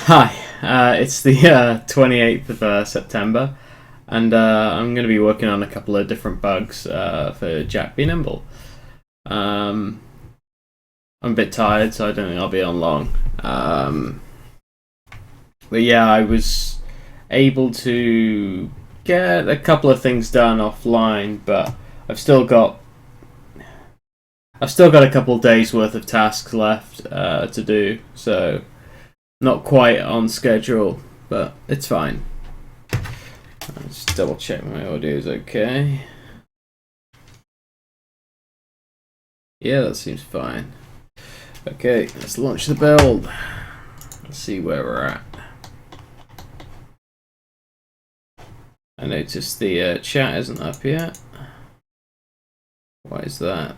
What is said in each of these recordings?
Hi, it's the 28th of September, and I'm going to be working on a couple of different bugs for Jack B. Nimble. I'm a bit tired, so I don't think I'll be on long. But yeah, I was able to get a couple of things done offline, but I've still got a couple of days worth of tasks left to do, so not quite on schedule, but it's fine. Let's double check my audio is okay. Yeah, that seems fine. Okay, let's launch the build. Let's see where we're at. I noticed the chat isn't up yet. Why is that?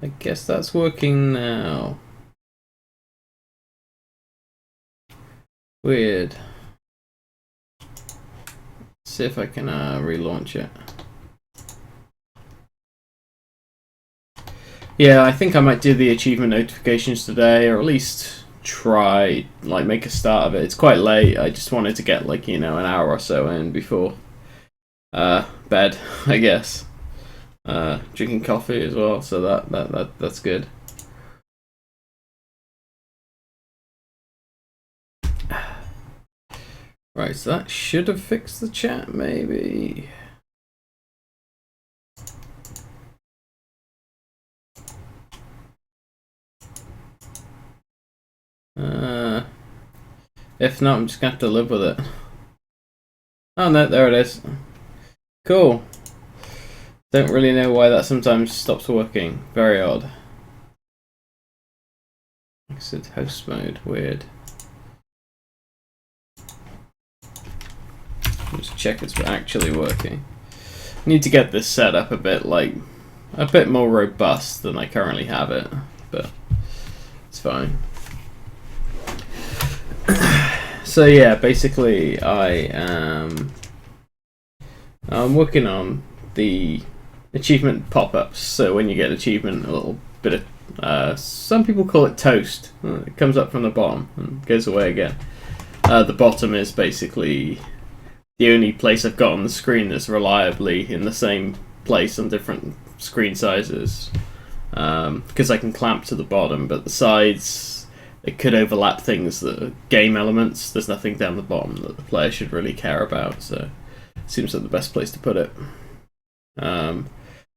I guess that's working now. Weird. Let's see if I can relaunch it. Yeah, I think I might do the achievement notifications today, or at least try, make a start of it. It's quite late. I just wanted to get, an hour or so in before bed, I guess. Drinking coffee as well, so that's good. Right, so that should have fixed the chat, maybe. If not, I'm just gonna have to live with it. Oh no, there it is. Cool. Don't really know why that sometimes stops working. Very odd. Exit host mode. Weird. Just check it's actually working. Need to get this set up a bit more robust than I currently have it, but it's fine. So yeah, basically I'm working on the achievement pop-ups. So when you get an achievement, a little bit of some people call it toast. It comes up from the bottom and goes away again. The bottom is basically the only place I've got on the screen that's reliably in the same place on different screen sizes, because I can clamp to the bottom, but the sides, it could overlap things that are game elements. There's nothing down the bottom that the player should really care about, so it seems like the best place to put it.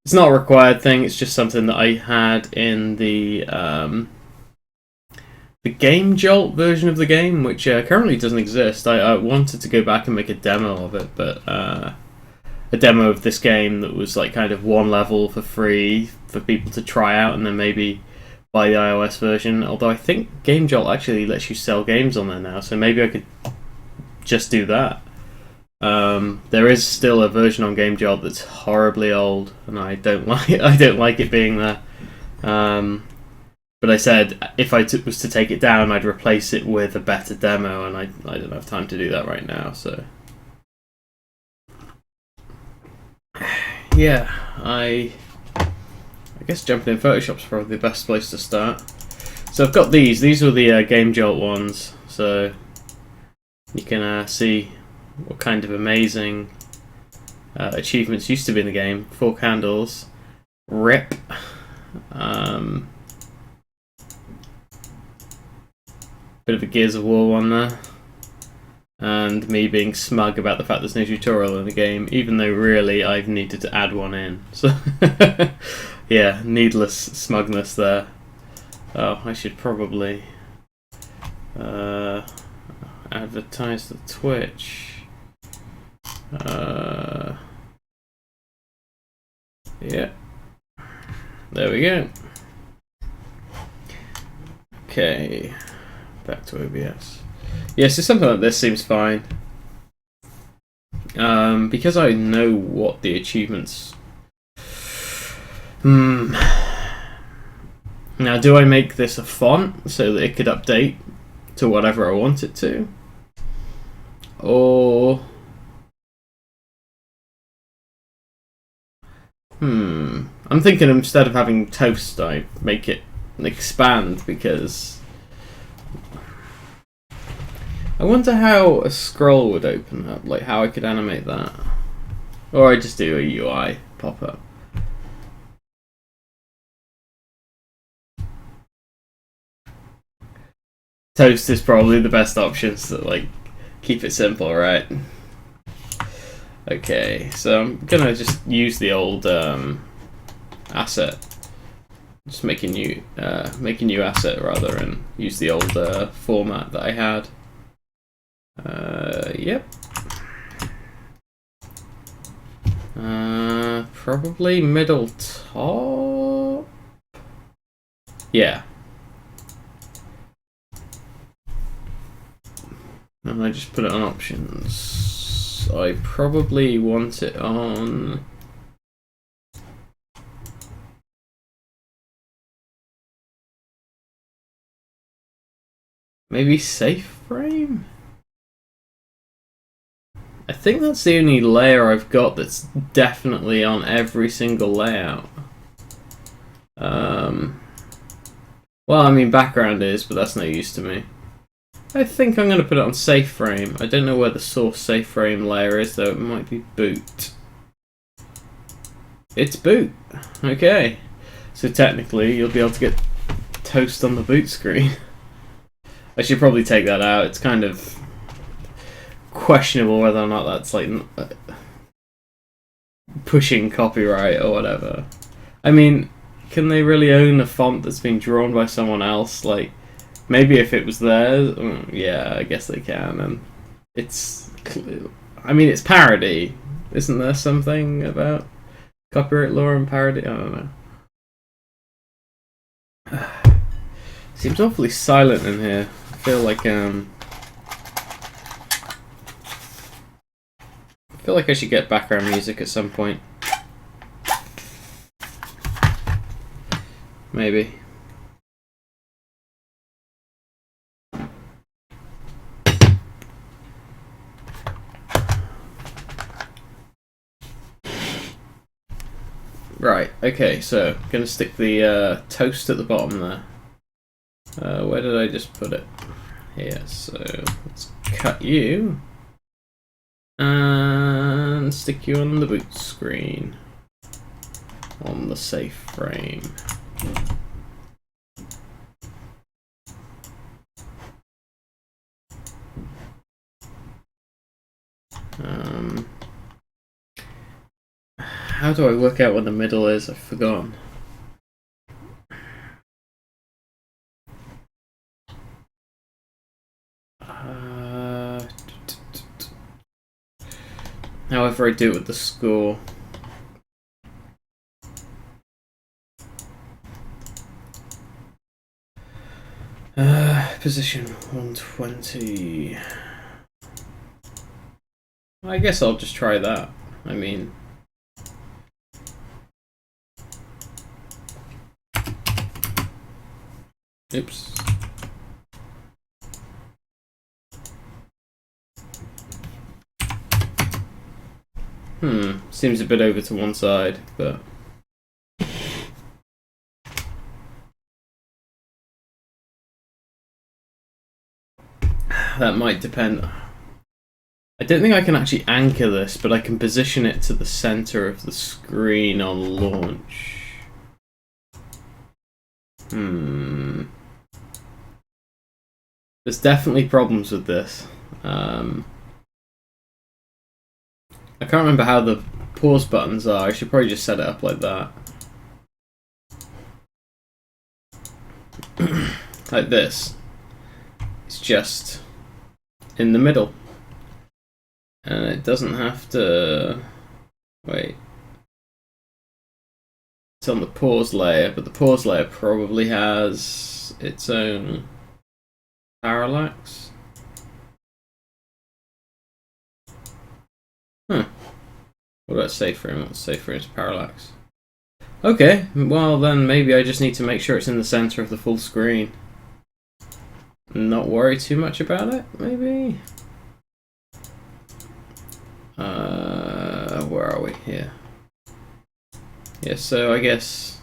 It's not a required thing, it's just something that I had in the Game Jolt version of the game, which currently doesn't exist. I wanted to go back and make a demo of it, but a demo of this game that was kind of one level for free for people to try out and then maybe buy the iOS version. Although I think Game Jolt actually lets you sell games on there now, so maybe I could just do that. There is still a version on Game Jolt that's horribly old, and I don't like it being there. But I said if I was to take it down, I'd replace it with a better demo, and I don't have time to do that right now. So yeah, I guess jumping in Photoshop's probably the best place to start. So I've got these. These were the Game Jolt ones, so you can see what kind of amazing achievements used to be in the game. 4 candles, rip. Bit of a Gears of War one there, and me being smug about the fact there's no tutorial in the game, even though really I've needed to add one in. So yeah, needless smugness there. Oh, I should probably advertise the Twitch. Yeah, there we go. Okay, back to OBS. Yeah, so something like this seems fine. Because I know what the achievements. Now, do I make this a font so that it could update to whatever I want it to? Or I'm thinking instead of having toast, I make it expand, because I wonder how a scroll would open up, like how I could animate that. Or I just do a UI pop-up. Toast is probably the best option, so like keep it simple, right? Okay, so I'm gonna just use the old asset. Just make a new asset rather, and use the old format that I had. Yep. Probably middle top. Yeah. And I just put it on options. I probably want it on. Maybe safe frame? I think that's the only layer I've got that's definitely on every single layout. Well, I mean, background is, but that's no use to me. I think I'm going to put it on safe frame. I don't know where the source safe frame layer is, though. It might be boot. It's boot. Okay. So technically, you'll be able to get toast on the boot screen. I should probably take that out. It's kind of questionable whether or not that's like pushing copyright or whatever. I mean, can they really own a font that's been drawn by someone else? Like, maybe if it was theirs, yeah, I guess they can. And it's, I mean, it's parody. Isn't there something about copyright law and parody? I don't know. Seems awfully silent in here. I feel like I should get background music at some point. Maybe. Right, okay, so I'm gonna stick the toast at the bottom there. Where did I just put it? Here, so let's cut you and stick you on the boot screen on the safe frame. How do I work out what the middle is? I've forgotten. However I do it with the score. Position 120. I guess I'll just try that. I mean, oops. Seems a bit over to one side, but that might depend. I don't think I can actually anchor this, but I can position it to the center of the screen on launch. There's definitely problems with this. I can't remember how the pause buttons are. I should probably just set it up like that. Like this. It's just in the middle. And it doesn't have to... Wait. It's on the pause layer, but the pause layer probably has its own parallax. What about safe frame? What's safe frame's parallax? Okay, well then maybe I just need to make sure it's in the center of the full screen. Not worry too much about it, maybe? Where are we? Here. Yeah, so I guess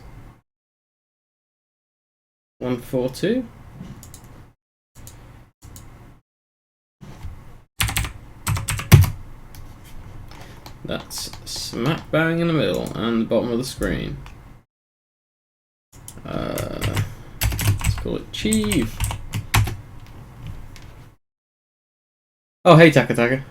142. That's smack bang in the middle and the bottom of the screen. Let's call it Chief. Oh, hey, Taka Taka.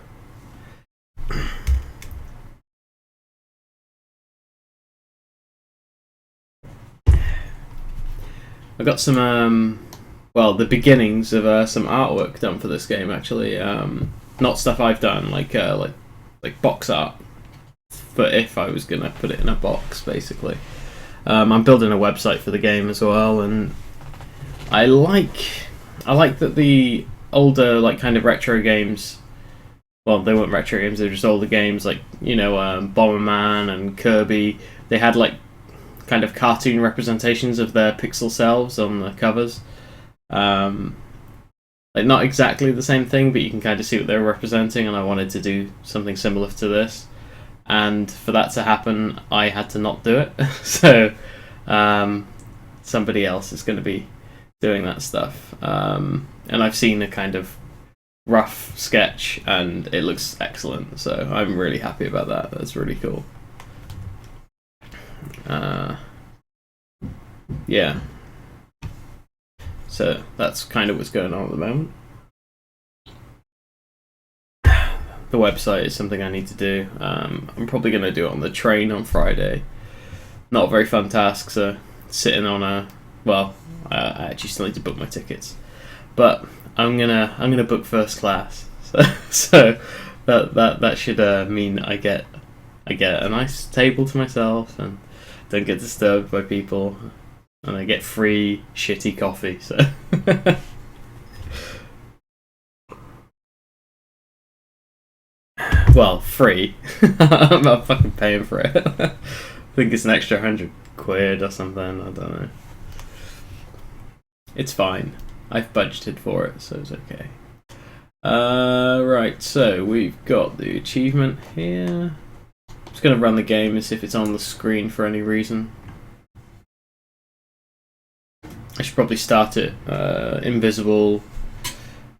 I got some, well, the beginnings of some artwork done for this game, actually. Not stuff I've done, like box art. But if I was gonna put it in a box, basically. I'm building a website for the game as well, and I like that the older, like, kind of retro games. Well, they weren't retro games; they were just older games, like, you know, Bomberman and Kirby. They had, like, kind of cartoon representations of their pixel selves on the covers. Like, not exactly the same thing, but you can kind of see what they're representing, and I wanted to do something similar to this. And for that to happen, I had to not do it. So somebody else is going to be doing that stuff. And I've seen a kind of rough sketch, and it looks excellent. So I'm really happy about that. That's really cool. Yeah. So that's kind of what's going on at the moment. The website is something I need to do. I'm probably going to do it on the train on Friday. Not a very fun task, so sitting on a... Well, I actually still need to book my tickets. But I'm gonna book first class. So that should mean I get a nice table to myself and don't get disturbed by people. And I get free shitty coffee, so... Well, free. I'm not fucking paying for it. I think it's an extra £100 or something, I don't know. It's fine. I've budgeted for it, so it's okay. Right, so we've got the achievement here. I'm just going to run the game and see if it's on the screen for any reason. I should probably start it invisible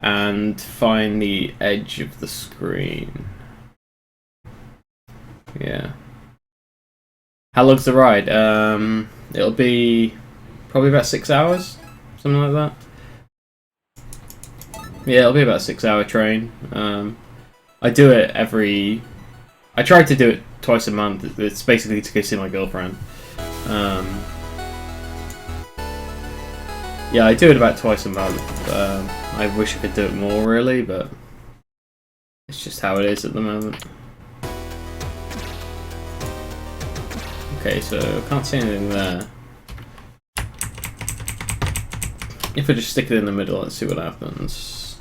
and find the edge of the screen. Yeah. How long's the ride? It'll be probably about 6 hours, something like that. Yeah, it'll be about a 6-hour train. I do it I try to do it twice a month. It's basically to go see my girlfriend. Yeah, I do it about twice a month. I wish I could do it more, really, but it's just how it is at the moment. Okay, so I can't see anything there. If I just stick it in the middle, let's see what happens.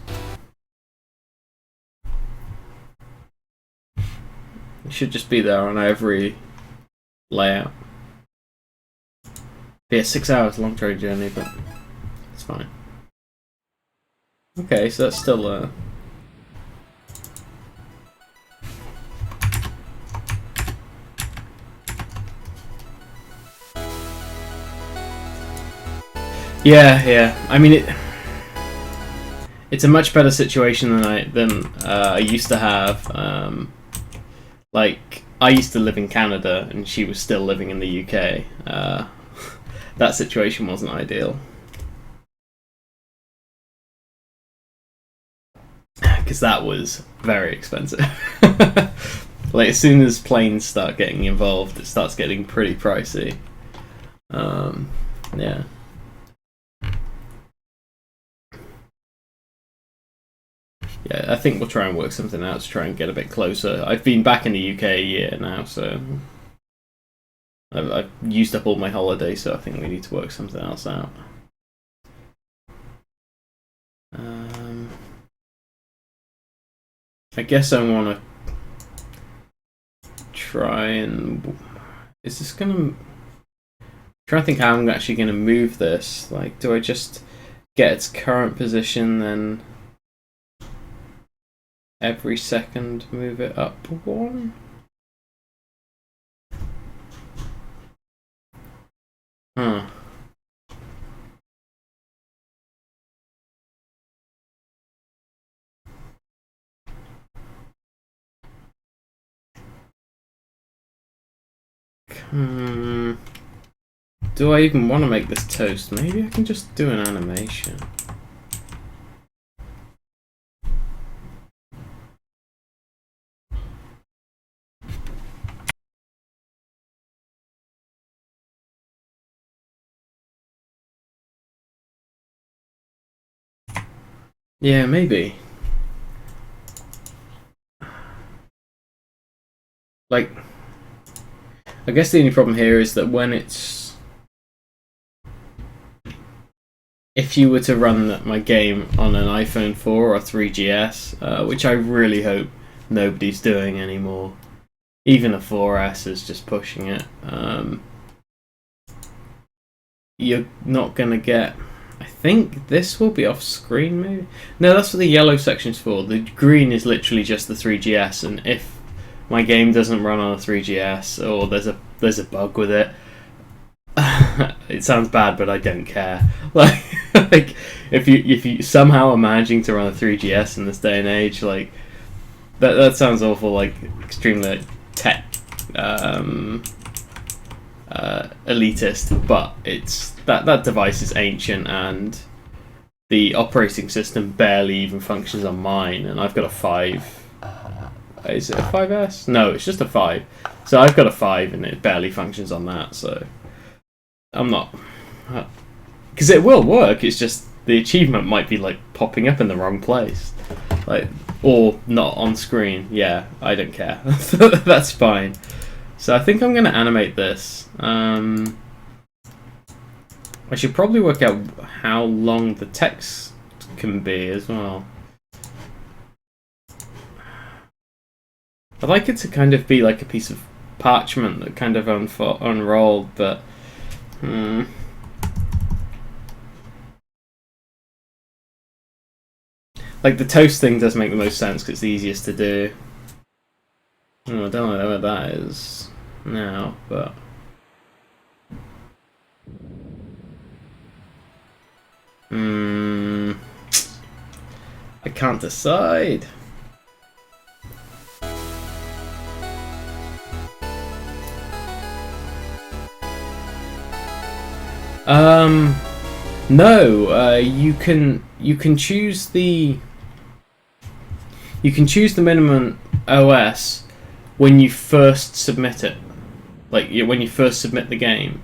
It should just be there on every layout. Be a 6 hours long train journey, but it's fine. Okay, so that's still Yeah. I mean, it's a much better situation than I used to have. Like, I used to live in Canada, and she was still living in the UK. That situation wasn't ideal. Because that was very expensive. Like, as soon as planes start getting involved, it starts getting pretty pricey. Yeah. Yeah, I think we'll try and work something out to try and get a bit closer. I've been back in the UK a year now, so I've used up all my holidays, so I think we need to work something else out. I guess I want to try and... Is this going to... Try to think how I'm actually going to move this. Like, do I just get its current position, then every second move it up one? Do I even want to make this toast? Maybe I can just do an animation. Yeah, maybe. Like, I guess the only problem here is that when it's... If you were to run my game on an iPhone 4 or 3GS, which I really hope nobody's doing anymore, even a 4S is just pushing it, you're not going to get... I think this will be off screen, maybe? No, that's what the yellow section's for. The green is literally just the 3GS, and if my game doesn't run on a 3GS or there's a bug with it, it sounds bad, but I don't care. Like if you somehow are managing to run a 3GS in this day and age, like that sounds awful, like extremely tech elitist, but it's that device is ancient and the operating system barely even functions on mine, and I've got a 5. Is it a 5S? No, it's just a 5. So I've got a 5 and it barely functions on that, so I'm not... Because it will work, it's just the achievement might be like popping up in the wrong place. Like, or not on screen. Yeah, I don't care. That's fine. So I think I'm going to animate this. I should probably work out how long the text can be as well. I'd like it to kind of be like a piece of parchment that kind of unrolled, but... Like, the toast thing does make the most sense because it's the easiest to do. Oh, I don't know what that is now, but... I can't decide. No, you can choose the minimum OS when you first submit it, like when you first submit the game.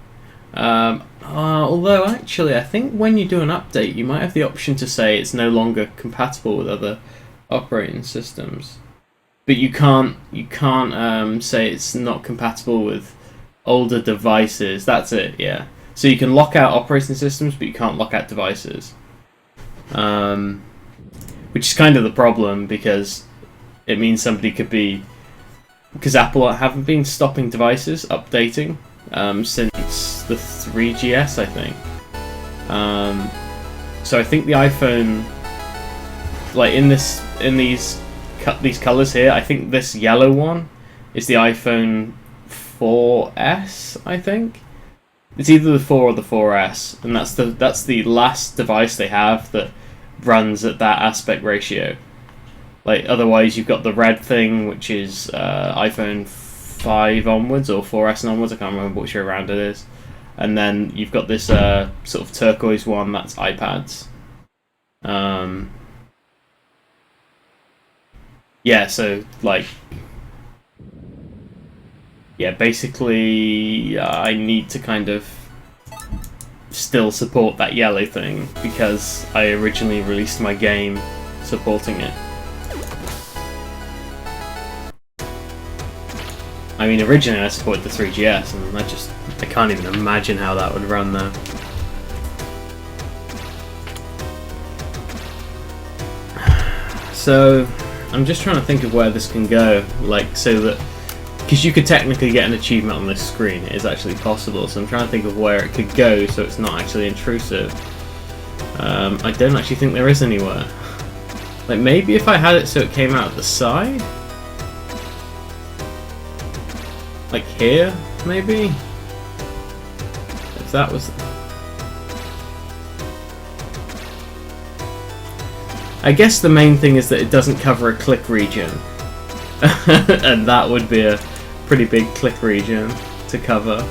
Although actually, I think when you do an update, you might have the option to say it's no longer compatible with other operating systems, but you can't say it's not compatible with older devices. That's it, yeah. So you can lock out operating systems, but you can't lock out devices. Which is kind of the problem, because it means somebody could be... Because Apple haven't been stopping devices updating since the 3GS, I think. So I think the iPhone... Like, in these colours here, I think this yellow one is the iPhone 4S, I think. It's either the 4 or the 4S, and that's the last device they have that runs at that aspect ratio. Like, otherwise you've got the red thing, which is iPhone 5 onwards, or 4S and onwards, I can't remember which way around it is. And then you've got this sort of turquoise one, that's iPads. Yeah, so, like... Yeah, basically, I need to kind of still support that yellow thing, because I originally released my game supporting it. I mean, originally I supported the 3GS, and I can't even imagine how that would run now. So, I'm just trying to think of where this can go, like, so that... Because you could technically get an achievement on this screen, it is actually possible, so I'm trying to think of where it could go so it's not actually intrusive. I don't actually think there is anywhere. Like, maybe if I had it so it came out the side? Like here, maybe? If that was... I guess the main thing is that it doesn't cover a click region. And that would be a pretty big click region to cover.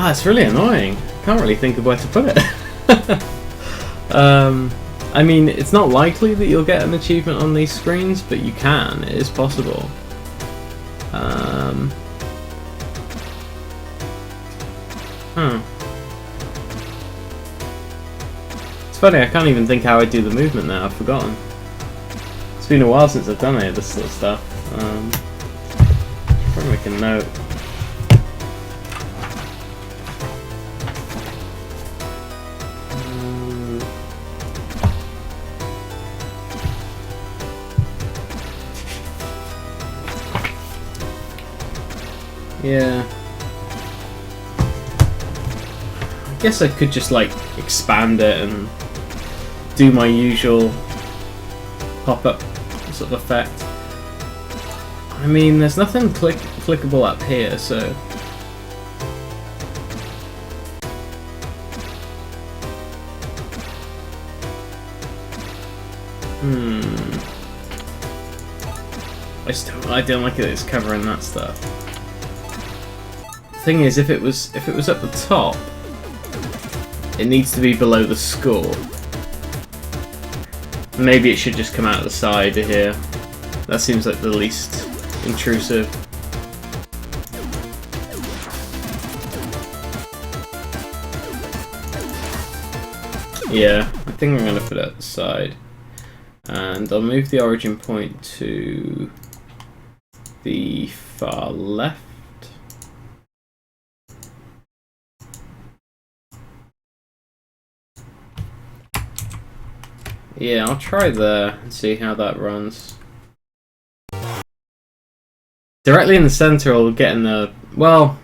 It's really annoying. Can't really think of where to put it. I mean, it's not likely that you'll get an achievement on these screens, but you can. It is possible. It's funny, I can't even think how I do the movement now. I've forgotten. It's been a while since I've done any of this sort of stuff. Probably make a note. Yeah. I guess I could just like expand it and do my usual pop-up sort of effect. I mean, there's nothing clickable up here, so I don't like it. It's covering that stuff. The thing is, if it was at the top, it needs to be below the score. Maybe it should just come out of the side of here. That seems like the least intrusive. Yeah, I think I'm going to put it at the side. And I'll move the origin point to the far left. Yeah, I'll try there and see how that runs. Directly in the center, or getting the not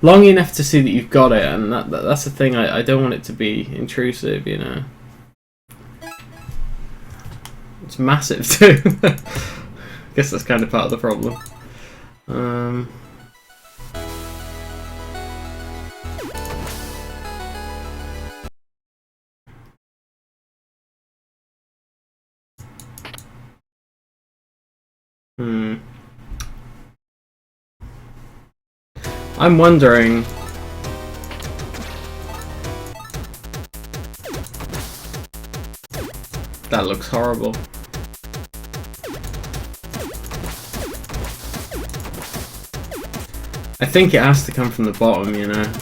long enough to see that you've got it, and that's the thing. I don't want it to be intrusive, you know. It's massive too. I guess that's kind of part of the problem. I'm wondering. That looks horrible. I think it has to come from the bottom, you know.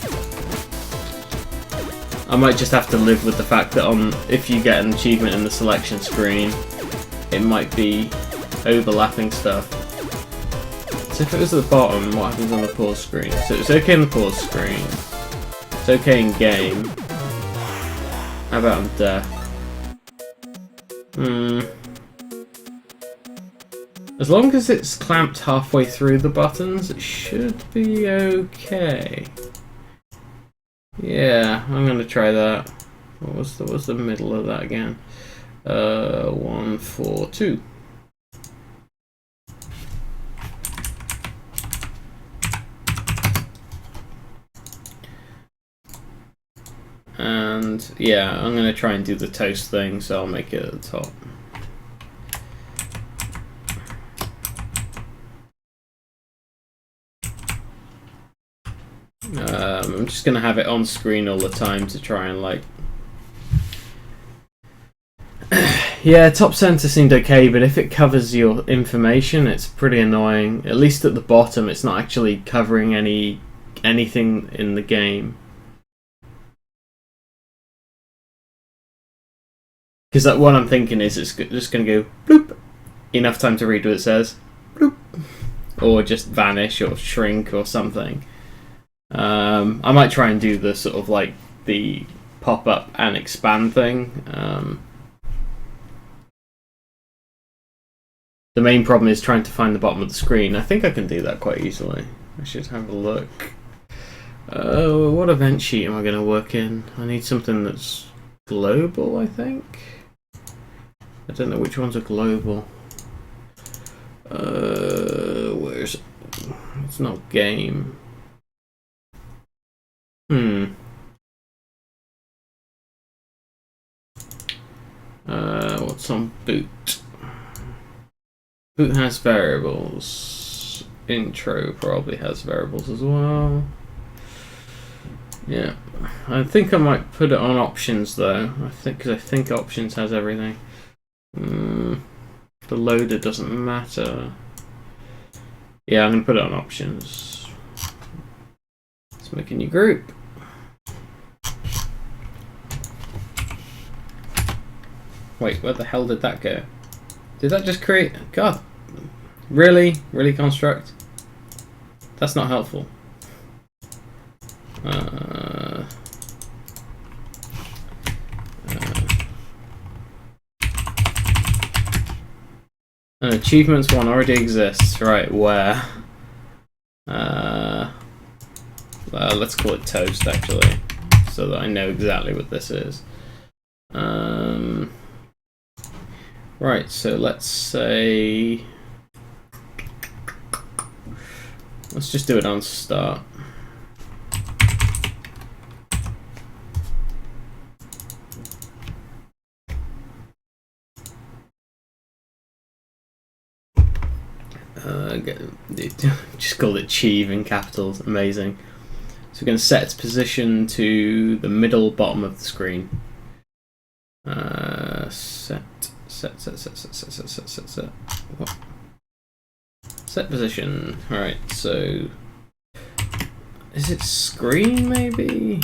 I might just have to live with the fact that if you get an achievement in the selection screen, it might be overlapping stuff. So if it was at the bottom, what happens on the pause screen? So it's okay in the pause screen. It's okay in game. How about on death? As long as it's clamped halfway through the buttons, it should be okay. Yeah, I'm gonna try that. What was the middle of that again? 1, 4, 2. And yeah, I'm gonna try and do the toast thing, so I'll make it at the top. I'm just gonna have it on screen all the time to try and like. Yeah, top center seemed okay, but if it covers your information, it's pretty annoying. At least at the bottom, it's not actually covering anything in the game. Because what I'm thinking is it's just going to go bloop, enough time to read what it says, bloop, or just vanish or shrink or something. I might try and do the sort of like the pop up and expand thing. The main problem is trying to find the bottom of the screen. I think I can do that quite easily. I should have a look. What event sheet am I going to work in? I need something that's global, I think. I don't know which ones are global. Where's it? It's not game. What's on boot? Boot has variables. Intro probably has variables as well. Yeah, I think I might put it on options though. Because I think options has everything. The loader doesn't matter. Yeah, I'm gonna put it on options. Let's make a new group. Wait, where the hell did that go? Did that just create? God, really, construct? That's not helpful. An achievements one already exists, right? Where? Let's call it toast actually, so that I know exactly what this is. Right, so let's say, let's just do it on start. Just called it achieve in capitals. Amazing. So we're going to set its position to the middle bottom of the screen. Set. What? Set position. Alright, so is it screen maybe?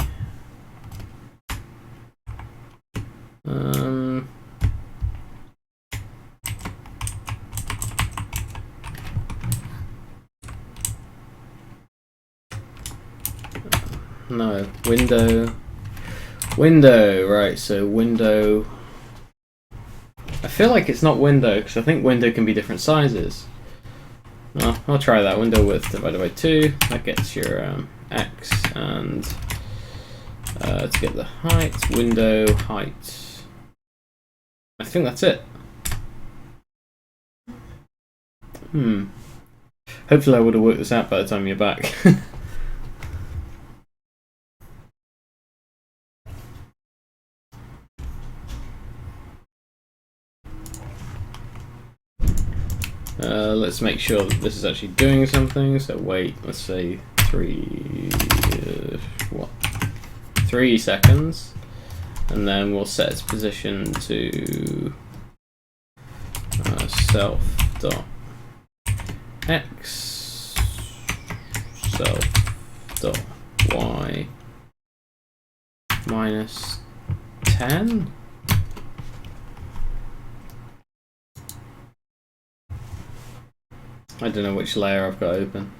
No, window, right, so window. I feel like it's not window, because I think window can be different sizes. Well, I'll try that. Window width divided by 2, that gets your X, and to get the height, window height. I think that's it. Hopefully I would have worked this out by the time you're back. Let's make sure that this is actually doing something. So wait, let's say 3 seconds, and then we'll set its position to self dot x self dot y minus 10. I don't know which layer I've got open.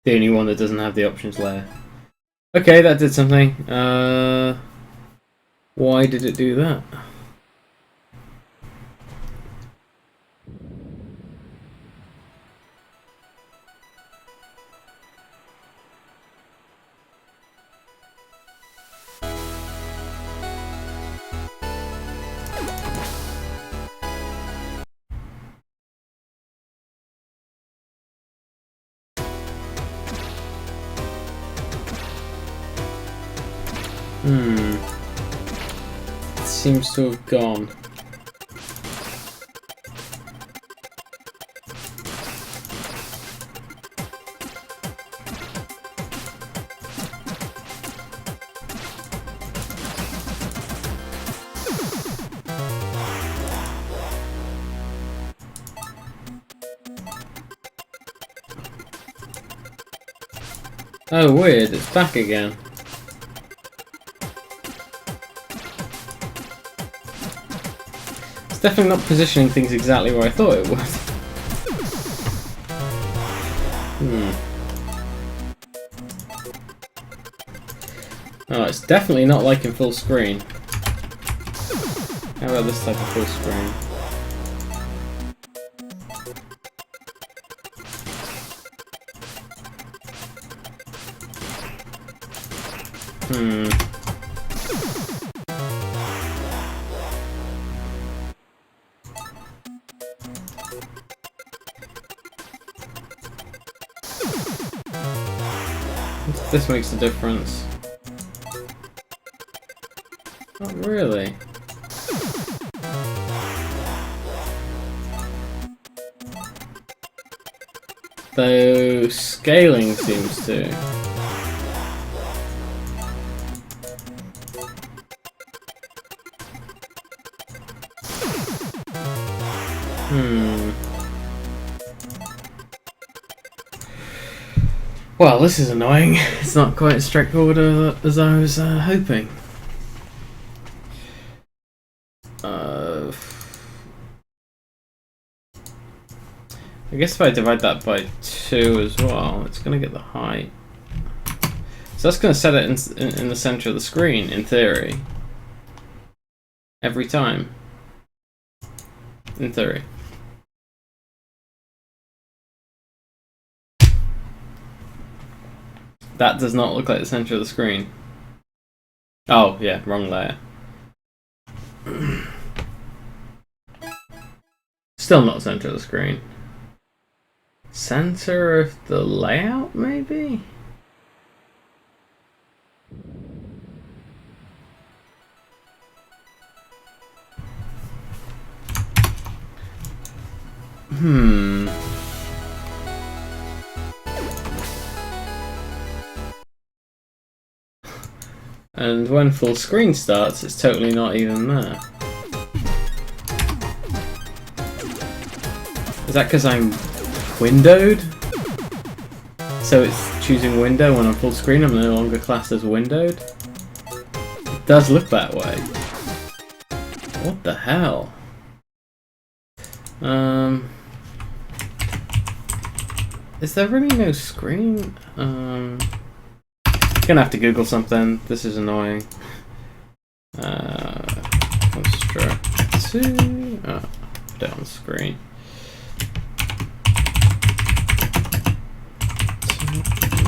The only one that doesn't have the options layer. Okay, that did something. Why did it do that? It seems to have gone. Oh, weird, it's back again. It's definitely not positioning things exactly where I thought it would. Oh, it's definitely not like in full screen. How about this type of full screen? This makes a difference. Not really. Though scaling seems to. Well, this is annoying. It's not quite as straightforward as I was hoping. I guess if I divide that by 2 as well, it's going to get the height. So that's going to set it in the center of the screen, in theory. Every time. In theory. That does not look like the center of the screen. Oh, yeah, wrong layer. Still not center of the screen. Center of the layout, maybe? And when full screen starts, it's totally not even there. Is that because I'm windowed? So it's choosing window when I'm full screen, I'm no longer classed as windowed? It does look that way. What the hell? Is there really no screen? Gonna have to Google something. This is annoying. Construct 2. Oh, put it on screen.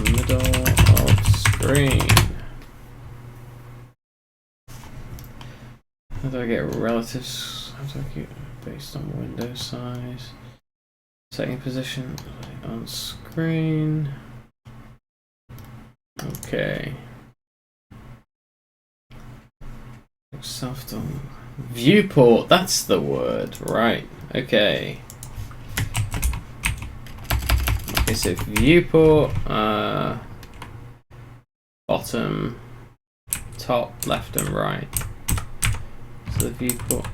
Middle of screen. How do I get relatives? How do I get based on window size? Setting position on screen. Okay. Soft on viewport, that's the word, right? Okay. Okay, so viewport, bottom, top, left, and right. So the viewport.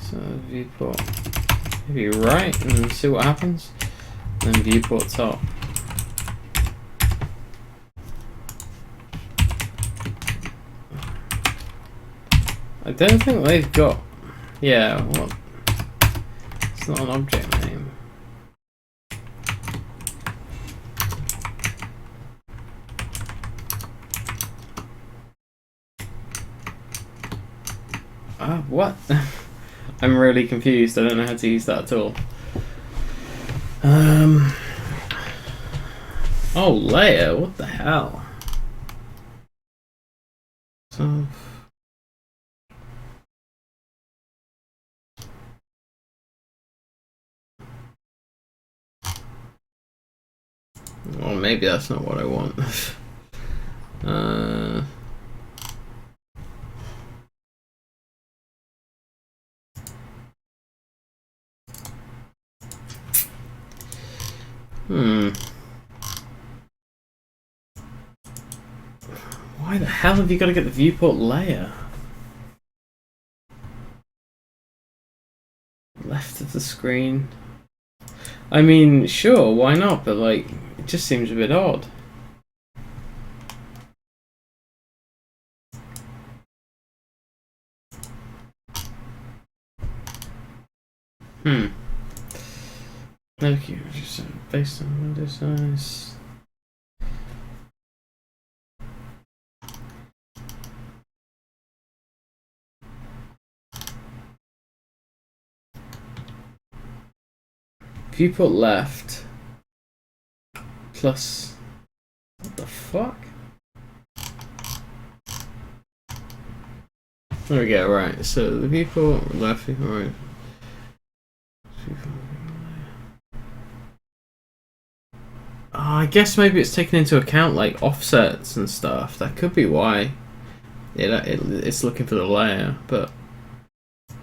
So the viewport. Maybe right and see what happens. And then viewport top. I don't think they've got. Yeah, what? It's not an object name. What? I'm really confused. I don't know how to use that at all. Oh, layer. What the hell? So. Well, maybe that's not what I want. Why the hell have you got to get the viewport layer? Left of the screen. I mean, sure, why not? But like, it just seems a bit odd. Okay, just based on window size. Viewport left plus what the fuck? There we go, right. So the viewport left, viewport right. I guess maybe it's taken into account like offsets and stuff. That could be why it's looking for the layer, but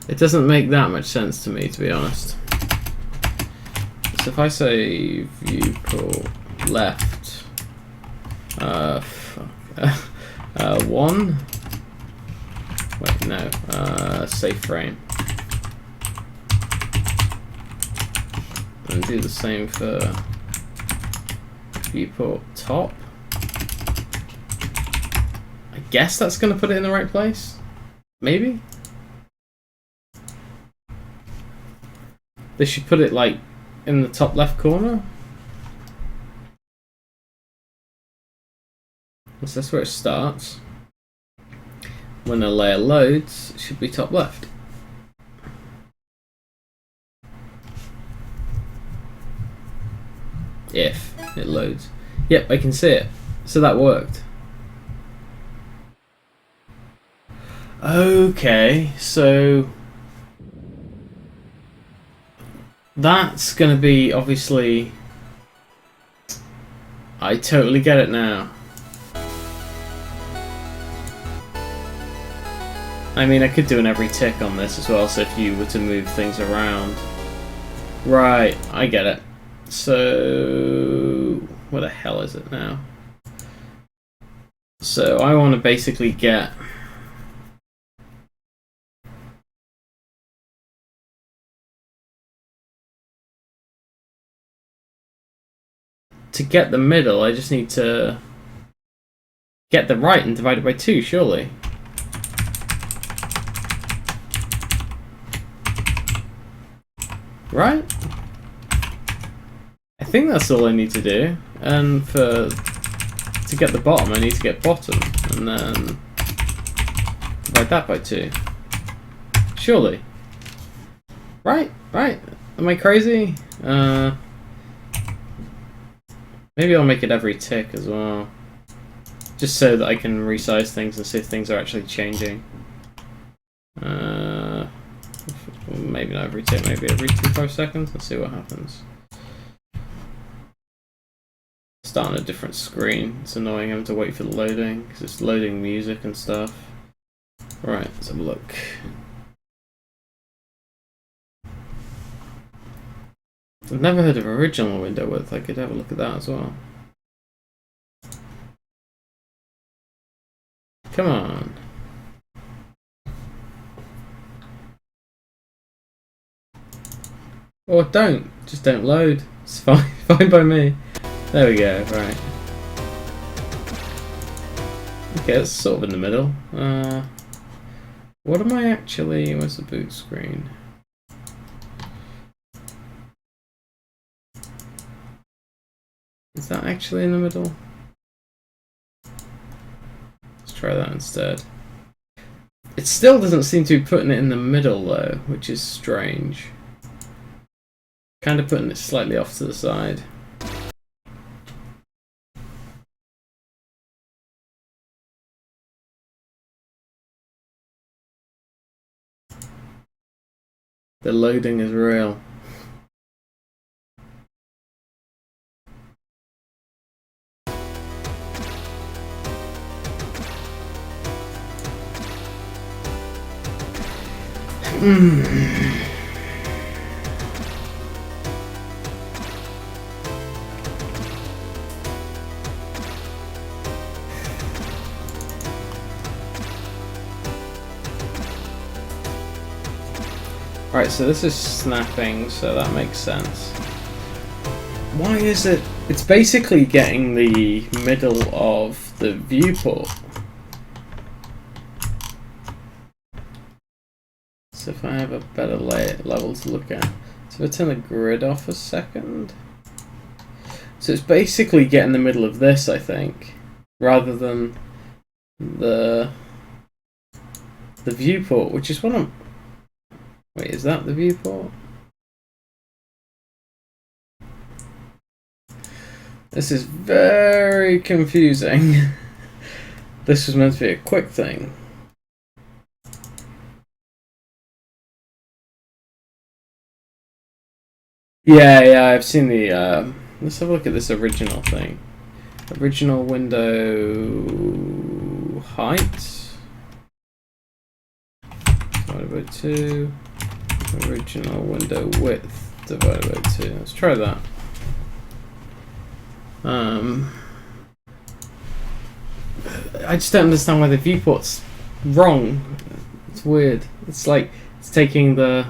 it doesn't make that much sense to me, to be honest. So if I say viewport left, 1. Wait, no. Safe frame. And do the same for viewport top. I guess that's going to put it in the right place. Maybe. This should put it like in the top left corner. So that's where it starts. When the layer loads, it should be top left. If it loads. Yep, I can see it. So that worked. Okay, so that's going to be obviously... I totally get it now. I mean, I could do an every tick on this as well, so if you were to move things around. Right, I get it. So, where the hell is it now? So, I want to basically get... To get the middle, I just need to get the right and divide it by 2, surely. Right? I think that's all I need to do. And to get the bottom, I need to get bottom. And then divide that by 2. Surely. Right? Right? Am I crazy? Maybe I'll make it every tick as well. Just so that I can resize things and see if things are actually changing. Maybe not every tick, maybe every 2-5 seconds. Let's see what happens. Start on a different screen. It's annoying having to wait for the loading because it's loading music and stuff. Right, let's have a look. I've never heard of original window width. I could have a look at that as well. Come on. Or don't. Just don't load. It's fine. Fine by me. There we go. Right. Okay, it's sort of in the middle. What am I actually... Where's the boot screen? Is that actually in the middle? Let's try that instead. It still doesn't seem to be putting it in the middle though, which is strange. Kind of putting it slightly off to the side. The loading is real. Right, so this is snapping, so that makes sense. Why is it? It's basically getting the middle of the viewport. So if I have a better level to look at. So if I turn the grid off a second. So it's basically getting the middle of this, I think. Rather than the viewport, which is what I'm... Wait, is that the viewport? This is very confusing. This was meant to be a quick thing. Yeah, I've seen the let's have a look at this original thing. Original window height divided by 2. Original window width divided by 2. Let's try that. I just don't understand why the viewport's wrong. It's weird. It's like it's taking the...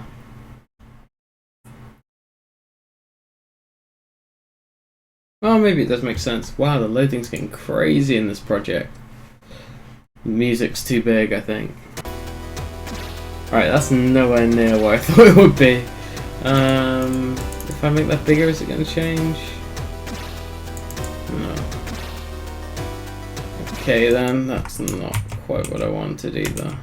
Oh, maybe it does make sense. Wow, the loading's getting crazy in this project. The music's too big, I think. Alright, that's nowhere near what I thought it would be. If I make that bigger, is it going to change? No. Okay then, that's not quite what I wanted either.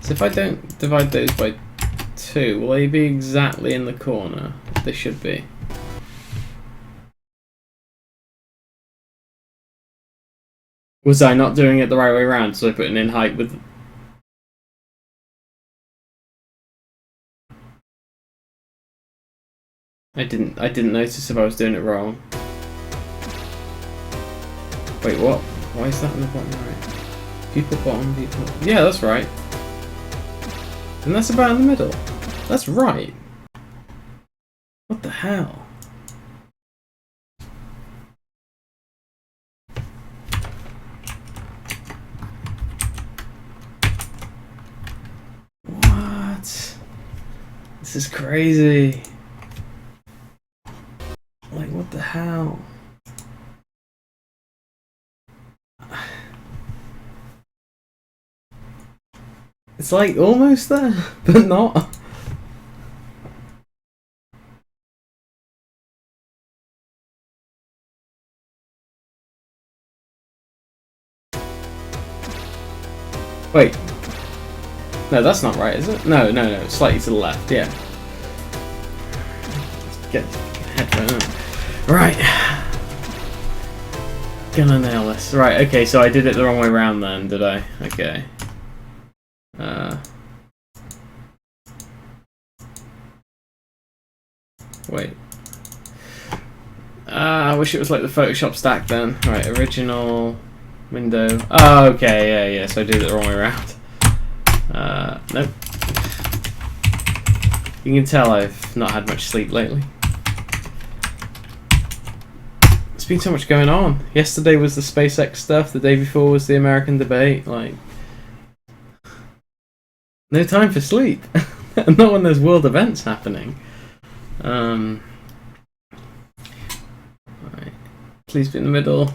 So if I don't divide those by 2, will they be exactly in the corner? They should be. Was I not doing it the right way around? So I put an in height with... I didn't notice if I was doing it wrong. Wait, what? Why is that in the bottom right? People bottom, people... Yeah, that's right. And that's about in the middle. That's right. What the hell? What? This is crazy. Like, what the hell? It's like almost there, but not. Wait. No, that's not right, is it? No, it's slightly to the left, yeah. Let's get headphone on. Right. Gonna nail this. Right, okay, so I did it the wrong way around then, did I? Okay. Wait. I wish it was like the Photoshop stack then. Right, original window. Oh, okay, yeah, so I did it the wrong way around. Nope. You can tell I've not had much sleep lately. There's been so much going on. Yesterday was the SpaceX stuff, the day before was the American debate, like... No time for sleep. Not when there's world events happening. Right. Please be in the middle.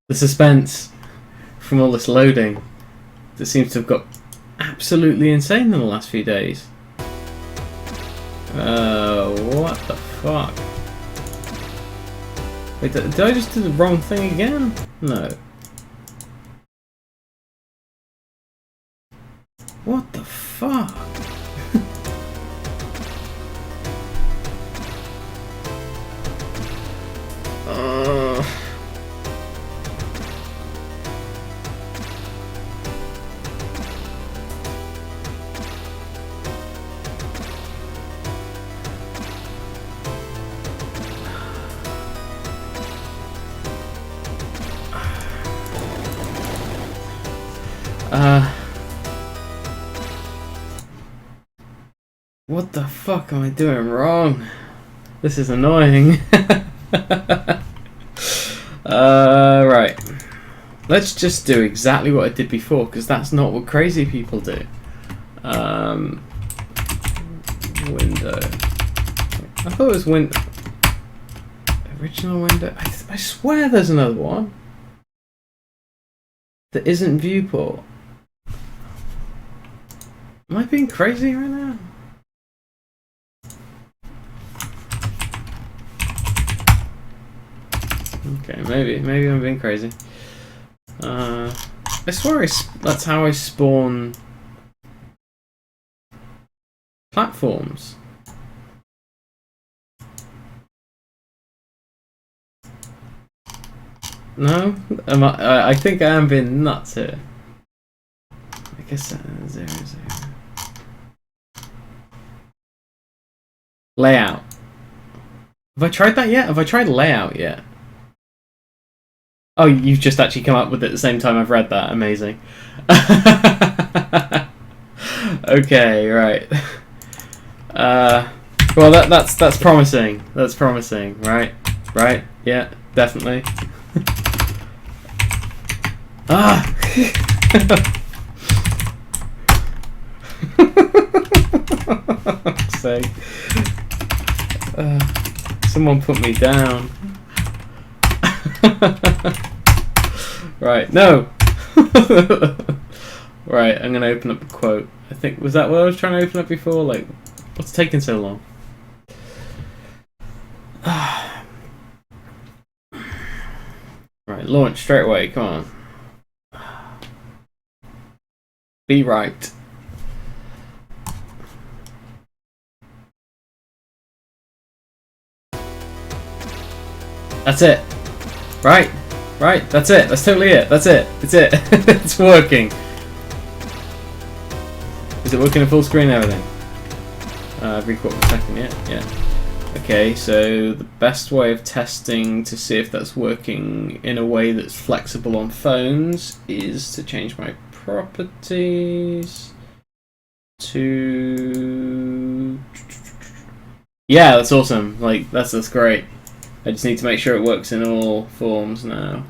The suspense from all this loading that seems to have got absolutely insane in the last few days. What the fuck? Wait, did I just do the wrong thing again? No. What the fuck? What the fuck am I doing wrong? This is annoying. Right. Let's just do exactly what I did before, because that's not what crazy people do. Window. I thought it was original window. I swear there's another one that isn't viewport. Am I being crazy right now? Okay, maybe I'm being crazy. I swear that's how I spawn platforms. No? I think I am being nuts here. I guess 0, 0. Layout. Have I tried that yet? Have I tried layout yet? Oh, you've just actually come up with it at the same time I've read that. Amazing. Okay, right. Well, that's promising. That's promising, right? Right? Yeah, definitely. Ah! Say, someone put me down. Right, no. Right, I'm gonna open up a quote. I think, was that what I was trying to open up before? Like, what's taking so long? Right, launch straight away. Come on. Be right. That's it. Right. Right. That's it. That's totally it. That's it. It's it. It's working. Is it working in full screen and everything? Every quarter of a second, yeah. Okay, so the best way of testing to see if that's working in a way that's flexible on phones is to change my properties to... Yeah, that's awesome. Like, that's great. I just need to make sure it works in all forms now.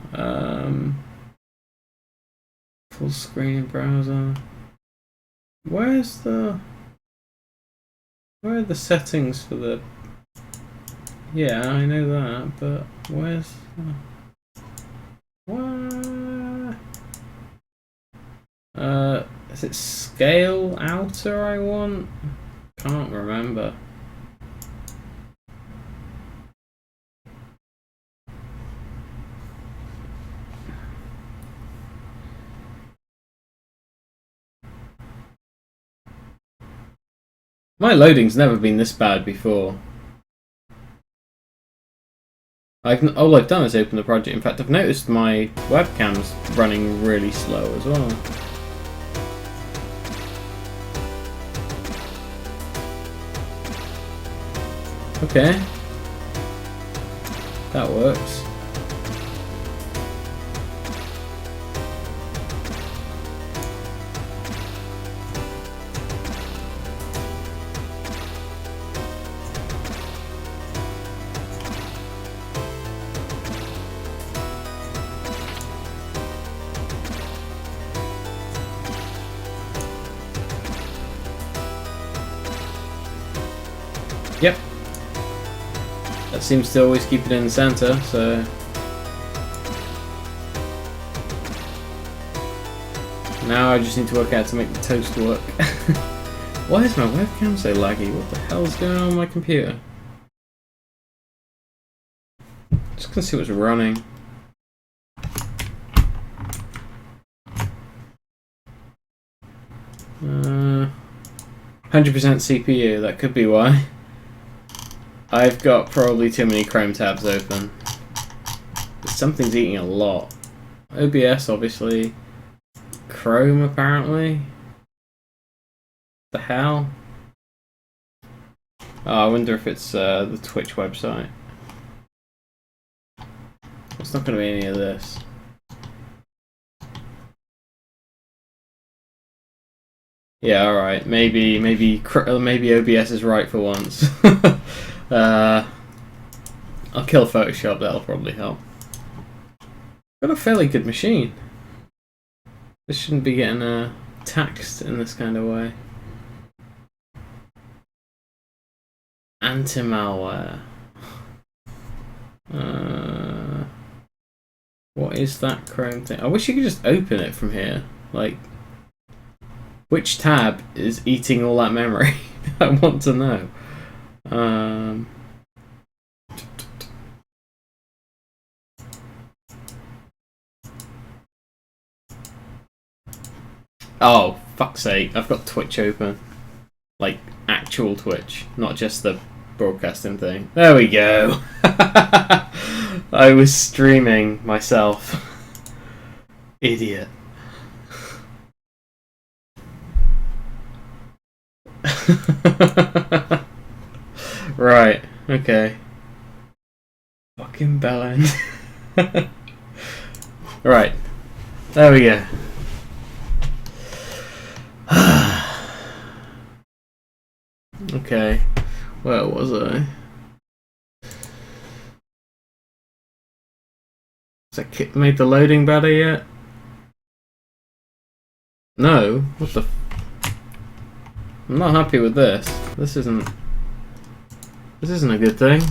Full screen browser. Where are the settings for the... Yeah, I know that, but where's... Is it scale outer I want? Can't remember. My loading's never been this bad before. All I've done is open the project. In fact, I've noticed my webcam's running really slow as well. Okay. That works. Yep. That seems to always keep it in the center, so... Now I just need to work out to make the toast work. Why is my webcam so laggy? What the hell is going on my computer? Just gonna see what's running. Uh, 100% CPU, that could be why. I've got probably too many Chrome tabs open. Something's eating a lot. OBS, obviously. Chrome, apparently. The hell? Oh, I wonder if it's the Twitch website. It's not going to be any of this. Yeah, alright. Maybe OBS is right for once. I'll kill Photoshop, that'll probably help. Got a fairly good machine. This shouldn't be getting taxed in this kind of way. Anti-malware. What is that Chrome thing? I wish you could just open it from here. Like, which tab is eating all that memory? I want to know. Oh, fuck's sake. I've got Twitch open. Like, actual Twitch, not just the broadcasting thing. There we go. I was streaming myself. Idiot. Right, okay. Fucking bellend. Right, there we go. Okay, where was I? Has that made the loading better yet? No, what the? I'm not happy with this. This isn't a good thing.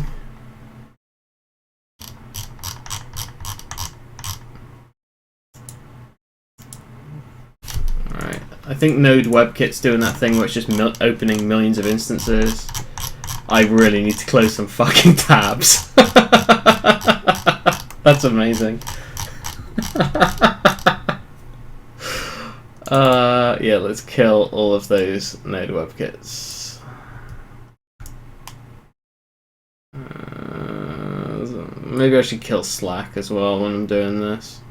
Alright, I think Node WebKit's doing that thing where it's just opening millions of instances. I really need to close some fucking tabs. That's amazing. Yeah, let's kill all of those Node WebKits. Maybe I should kill Slack as well when I'm doing this.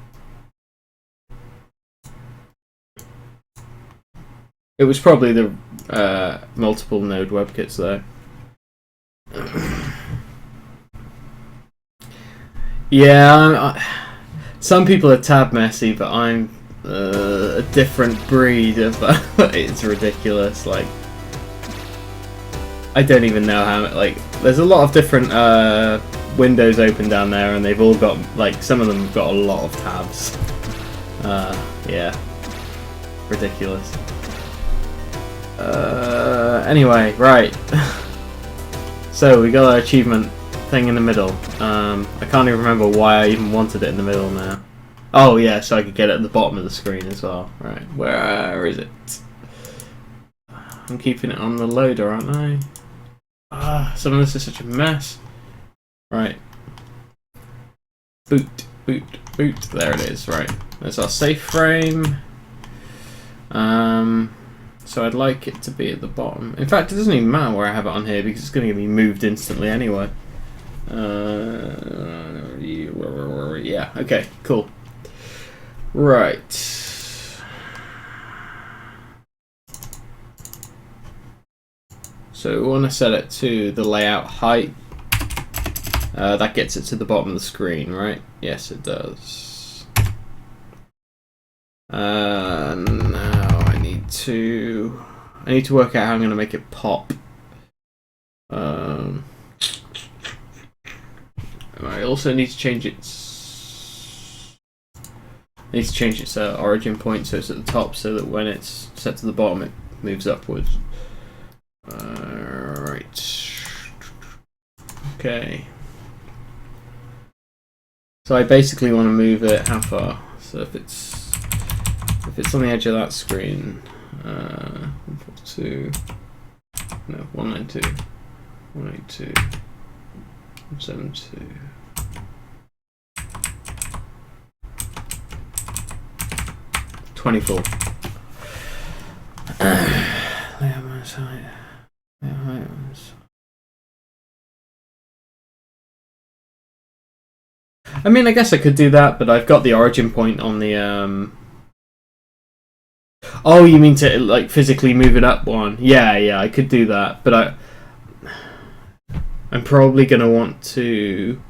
It was probably the multiple Node WebKits though. Yeah, some people are tab messy, but I'm a different breed of. It's ridiculous. Like, I don't even know how. Like, there's a lot of different windows open down there, and they've all got, like, some of them have got a lot of tabs. Yeah, ridiculous. Anyway, right. So we got our achievement thing in the middle. I can't even remember why I even wanted it in the middle now. Oh yeah, so I could get it at the bottom of the screen as well. Right, where is it? I'm keeping it on the loader, aren't I? Some of this is such a mess. Right. Boot, boot, boot. There it is. Right. There's our safe frame. So I'd like it to be at the bottom. In fact, it doesn't even matter where I have it on here because it's going to be moved instantly anyway. Yeah, okay, cool. Right. So we want to set it to the layout height. That gets it to the bottom of the screen, right? Yes, it does. Now I need to work out how I'm going to make it pop. I also need to change its. I need to change its origin point so it's at the top, so that when it's set to the bottom, it moves upwards. Right. Okay. So I basically want to move it how far? So if it's on the edge of that screen, 142, no, 192, 182, 172. $24. I mean, I guess I could do that, but I've got the origin point on the. Oh, you mean to like physically move it up one? Yeah, I could do that, but I'm probably gonna want to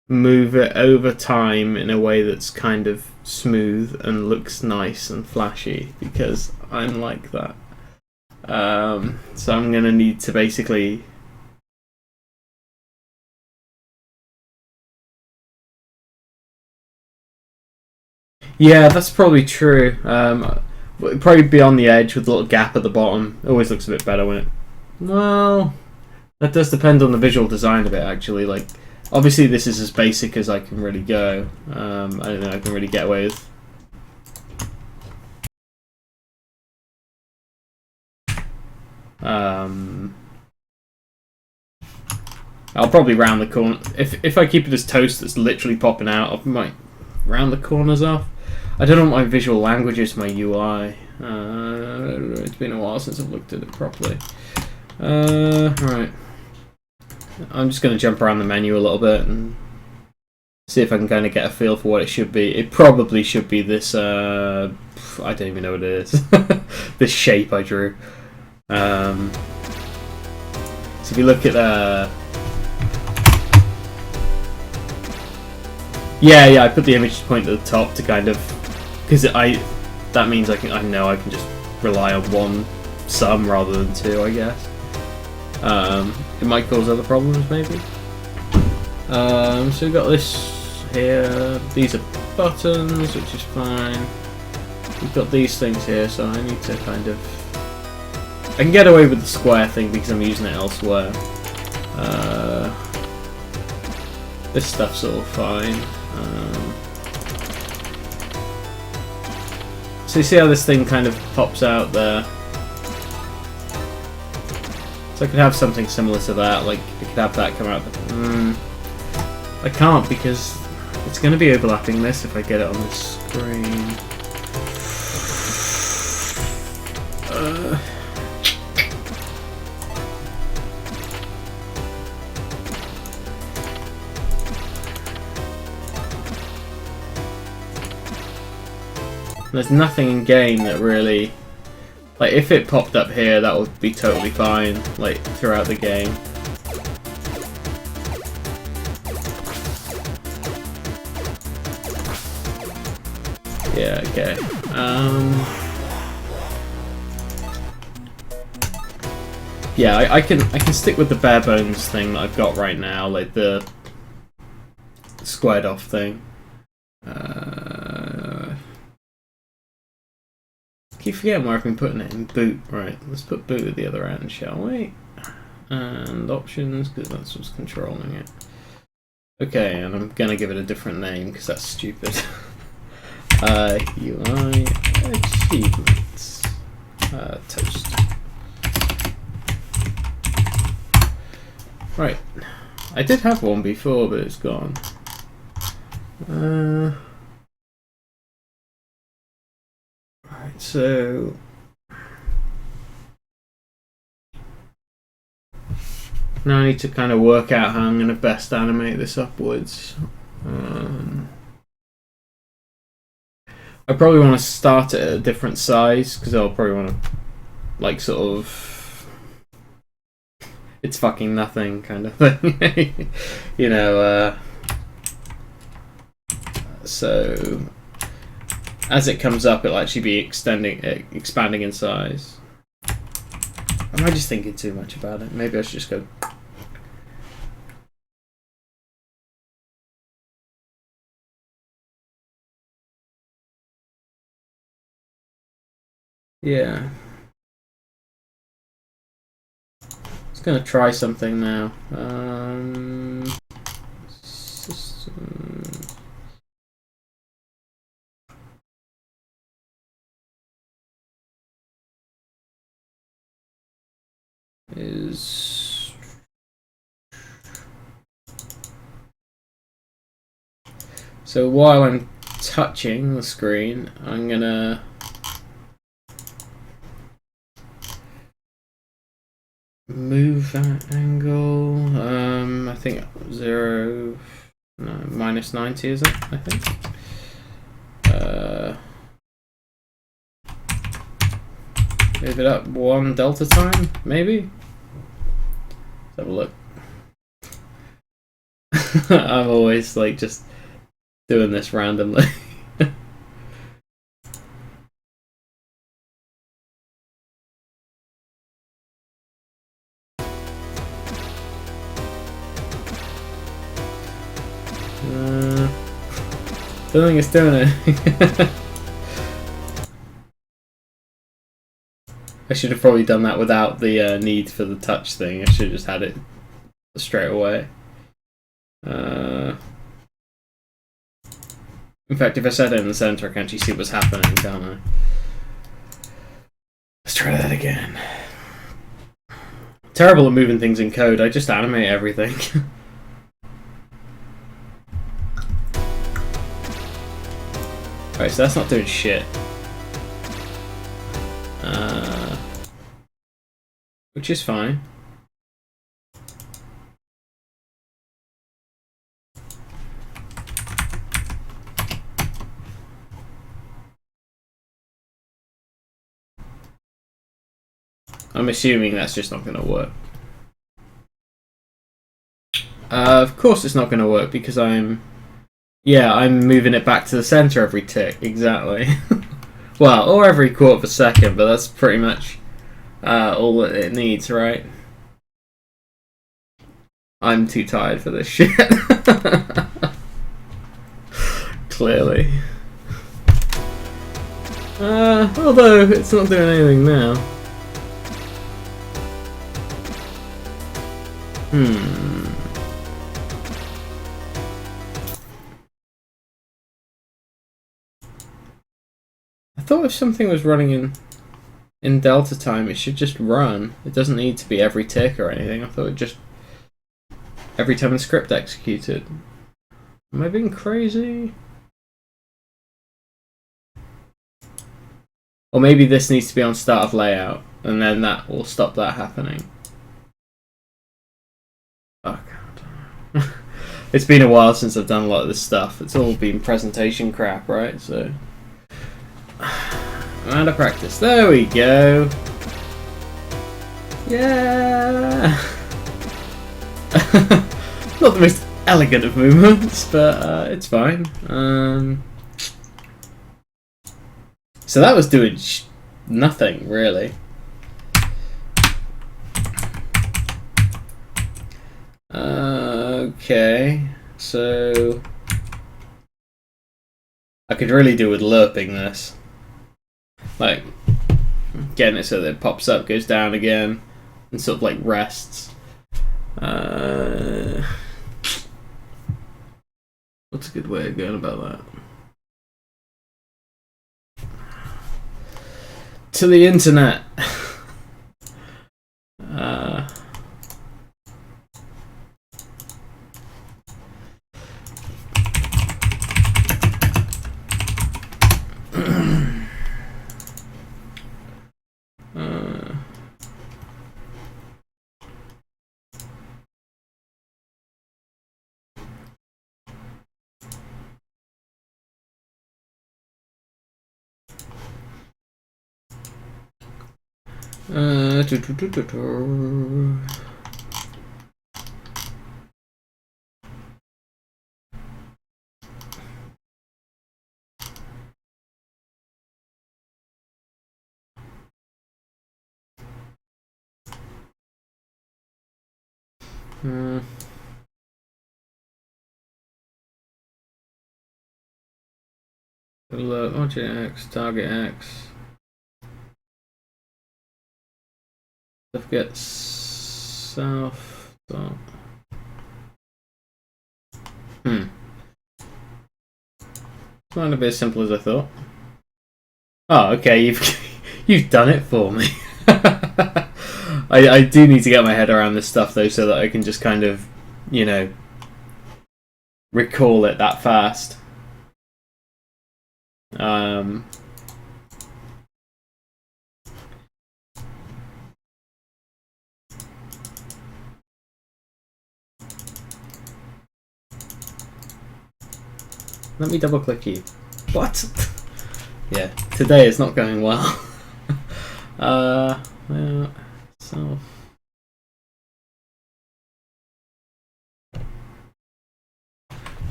move it over time in a way that's kind of smooth and looks nice and flashy because I'm like that. So I'm gonna need to basically. Yeah, that's probably true. It'd probably be on the edge with a little gap at the bottom. It always looks a bit better when it. Well, that does depend on the visual design of it, actually. Like, obviously, this is as basic as I can really go. I don't know. I can really get away with. I'll probably round the corner. If I keep it as toast that's literally popping out, I might round the corners off. I don't know what my visual language is, my UI. It's been a while since I've looked at it properly. Right. I'm just going to jump around the menu a little bit and See if I can kind of get a feel for what it should be. It probably should be this. I don't even know what it is. This shape I drew. So if you look at yeah, I put the image point at the top to kind of, because that means I know I can just rely on one sum rather than two, I guess. It might cause other problems, maybe. So we've got this here. These are buttons, which is fine. We've got these things here, so I need to kind of... I can get away with the square thing because I'm using it elsewhere. This stuff's all fine. So you see how this thing kind of pops out there? So I could have something similar to that, like I could have that come out. I can't because it's going to be overlapping this if I get it on the screen. There's nothing in game that really... Like, if it popped up here, that would be totally fine, like, throughout the game. Yeah, okay. Yeah, I can stick with the bare bones thing that I've got right now, like the squared off thing. Keep forgetting where I've been putting it in boot. Right, let's put boot at the other end, shall we? And options, because that's what's controlling it. Okay, and I'm gonna give it a different name because that's stupid. UI achievements. Toast. Right. I did have one before, but it's gone. Right, so now I need to kind of work out how I'm going to best animate this upwards. I probably want to start it at a different size because I'll probably want to, like, sort of, it's fucking nothing kind of thing. You know, so as it comes up, it'll actually be expanding in size. Am I just thinking too much about it? Maybe I should just go. Yeah. Just gonna try something now. System. Is so while I'm touching the screen, I'm gonna move that angle. I think minus 90 is it? I think. Move it up 1 delta time, maybe. Let's have a look. I'm always like just doing this randomly. Don't think it's doing it. I should have probably done that without the need for the touch thing. I should have just had it straight away. In fact, if I set it in the center, I can actually see what's happening, can't I? Let's try that again. Terrible at moving things in code. I just animate everything. Right, so that's not doing shit. Which is fine. I'm assuming that's just not going to work. Of course it's not going to work because I'm moving it back to the center every tick, exactly. Well, or every quarter of a second, but that's pretty much all that it needs, right? I'm too tired for this shit. Clearly. Although it's not doing anything now. I thought if something was running in Delta time, it should just run. It doesn't need to be every tick or anything. I thought it just every time the script executed. Am I being crazy? Or maybe this needs to be on start of layout, and then that will stop that happening. Oh god. It's been a while since I've done a lot of this stuff. It's all been presentation crap, right? So and a practice. There we go. Yeah. Not the most elegant of movements, but it's fine. So that was doing nothing really. Okay, so I could really do with lerping this. Like, getting it so that it pops up, goes down again, and sort of like rests. What's a good way of going about that? To the internet. Look, object X, target X. Stuff gets south. Stop. It's not a bit as simple as I thought. Oh, okay, you've done it for me. I do need to get my head around this stuff though, so that I can just kind of, you know, recall it that fast. Let me double click you. What? Yeah, today is not going well. Well, so.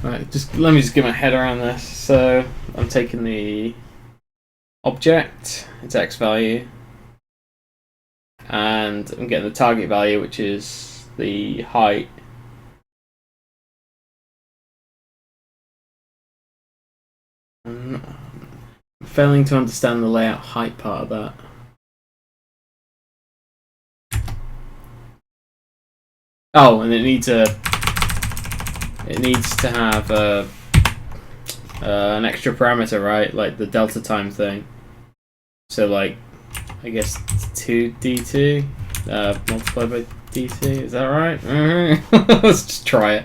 Right, let me just get my head around this. So I'm taking the object, its X value, and I'm getting the target value, which is the height. I'm failing to understand the layout height part of that. Oh, and it needs to have an extra parameter, right? Like the delta time thing. So like, I guess 2d2 multiplied by d2. Is that right? Let's just try it.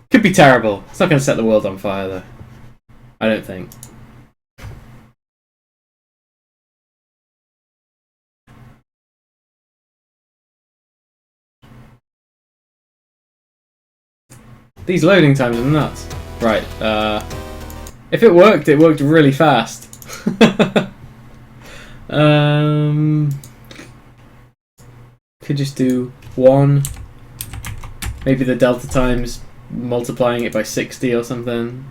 Could be terrible. It's not going to set the world on fire though. I don't think. These loading times are nuts. Right, if it worked really fast. could just do 1. Maybe the delta times multiplying it by 60 or something.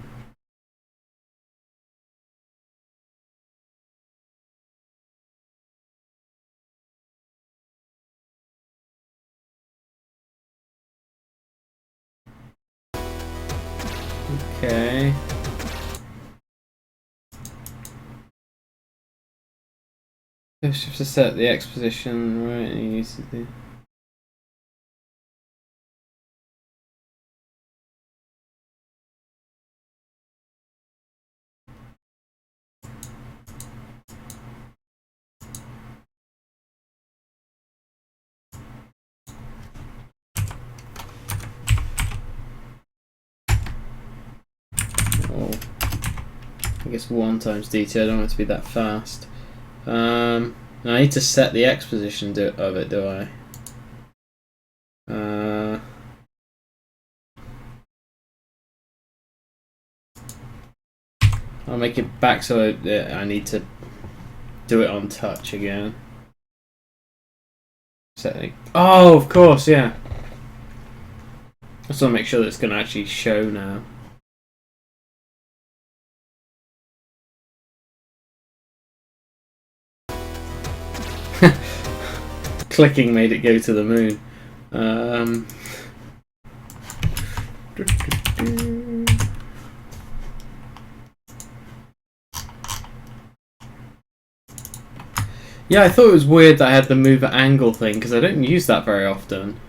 Okay. Just have to set the X position right. Easily. I guess 1 times dt. I don't want it to be that fast. I need to set the X position of it, do I? I'll make it back so I need to do it on touch again. Setting. Oh, of course, yeah. I just want to make sure that it's going to actually show now. Clicking made it go to the moon. Yeah, I thought it was weird that I had the move at angle thing because I don't use that very often.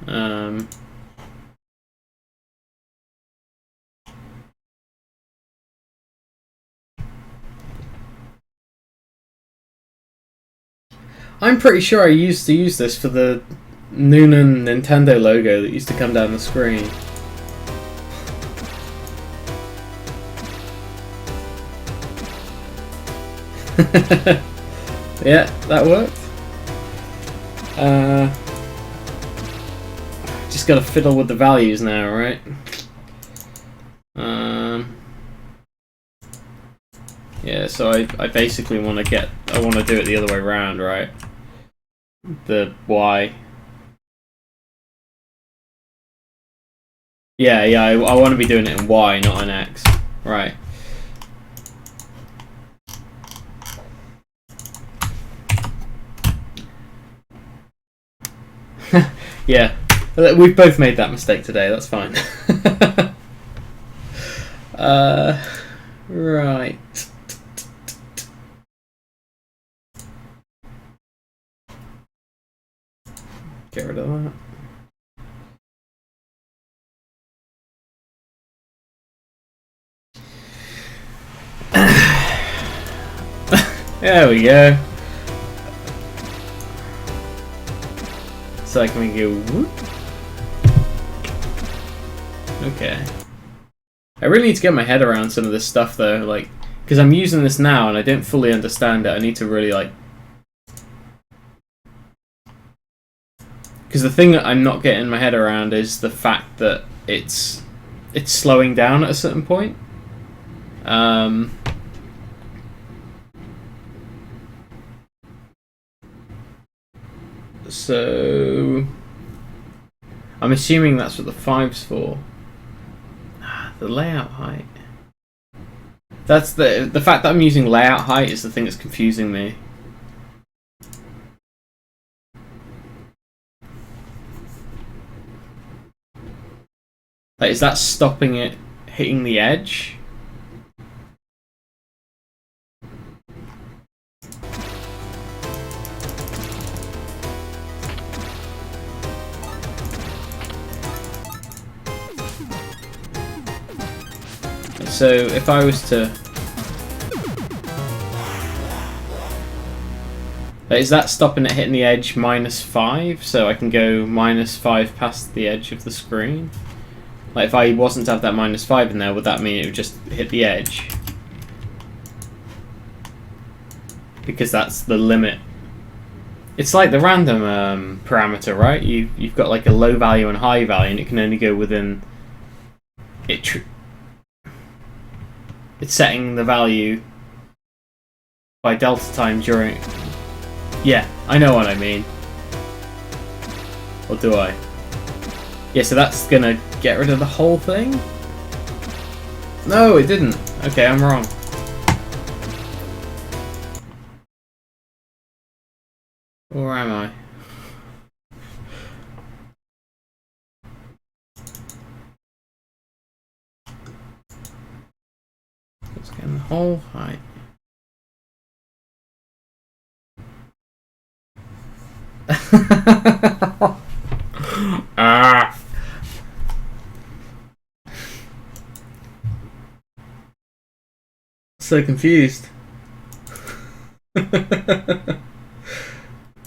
I'm pretty sure I used to use this for the Noonan Nintendo logo that used to come down the screen. Yeah, that worked. Just gotta fiddle with the values now, right? Yeah, so I basically want to do it the other way around, right? The Y. Yeah, I want to be doing it in Y, not in X. Right. Yeah, we've both made that mistake today, that's fine. Right. Get rid of that. There we go. So I can go whoop. Okay. I really need to get my head around some of this stuff though, like, because I'm using this now and I don't fully understand it. I need to really like, because the thing that I'm not getting my head around is the fact that it's slowing down at a certain point. So I'm assuming that's what the 5's for. The layout height. That's the fact that I'm using layout height is the thing that's confusing me. Like, is that stopping it hitting the edge? So if I was to... Is that stopping it hitting the edge -5? So I can go -5 past the edge of the screen? Like if I wasn't to have that -5 in there, would that mean it would just hit the edge? Because that's the limit. It's like the random parameter, right? You've got like a low value and high value, and it can only go within... It's setting the value by delta time during... Yeah, I know what I mean. Or do I? Yeah, so that's gonna get rid of the whole thing? No, it didn't. Okay, I'm wrong. Or am I? Let's get the whole height. Ah! So confused.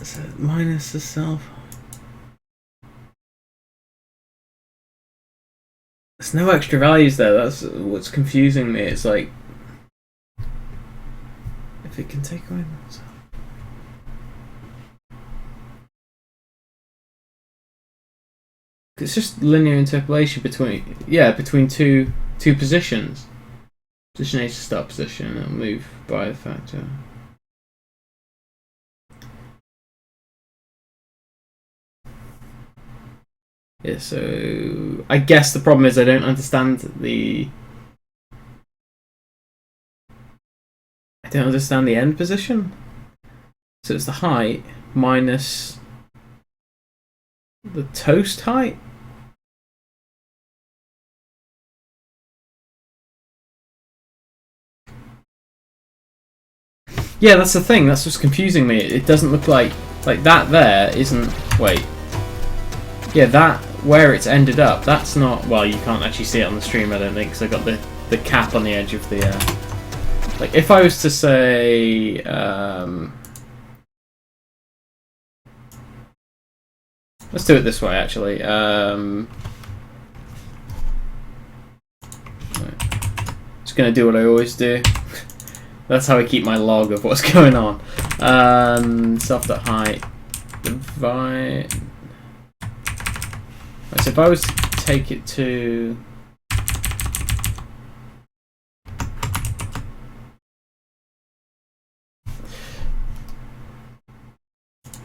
So minus the self. There's no extra values there. That's what's confusing me. It's like if it can take away that. It's just linear interpolation between two positions. Position A to start position, and it'll move by a factor. Yeah, so I guess the problem is I don't understand the end position. So it's the height minus the toast height. Yeah, that's the thing. That's what's confusing me. It doesn't look like that. There isn't. Wait. Yeah, that where it's ended up. That's not. Well, you can't actually see it on the stream. I don't think because I got the cap on the edge of the. Like if I was to say. Let's do it this way. Actually. Just gonna do what I always do. That's how I keep my log of what's going on. Self.height divide. Right, so if I was to take it to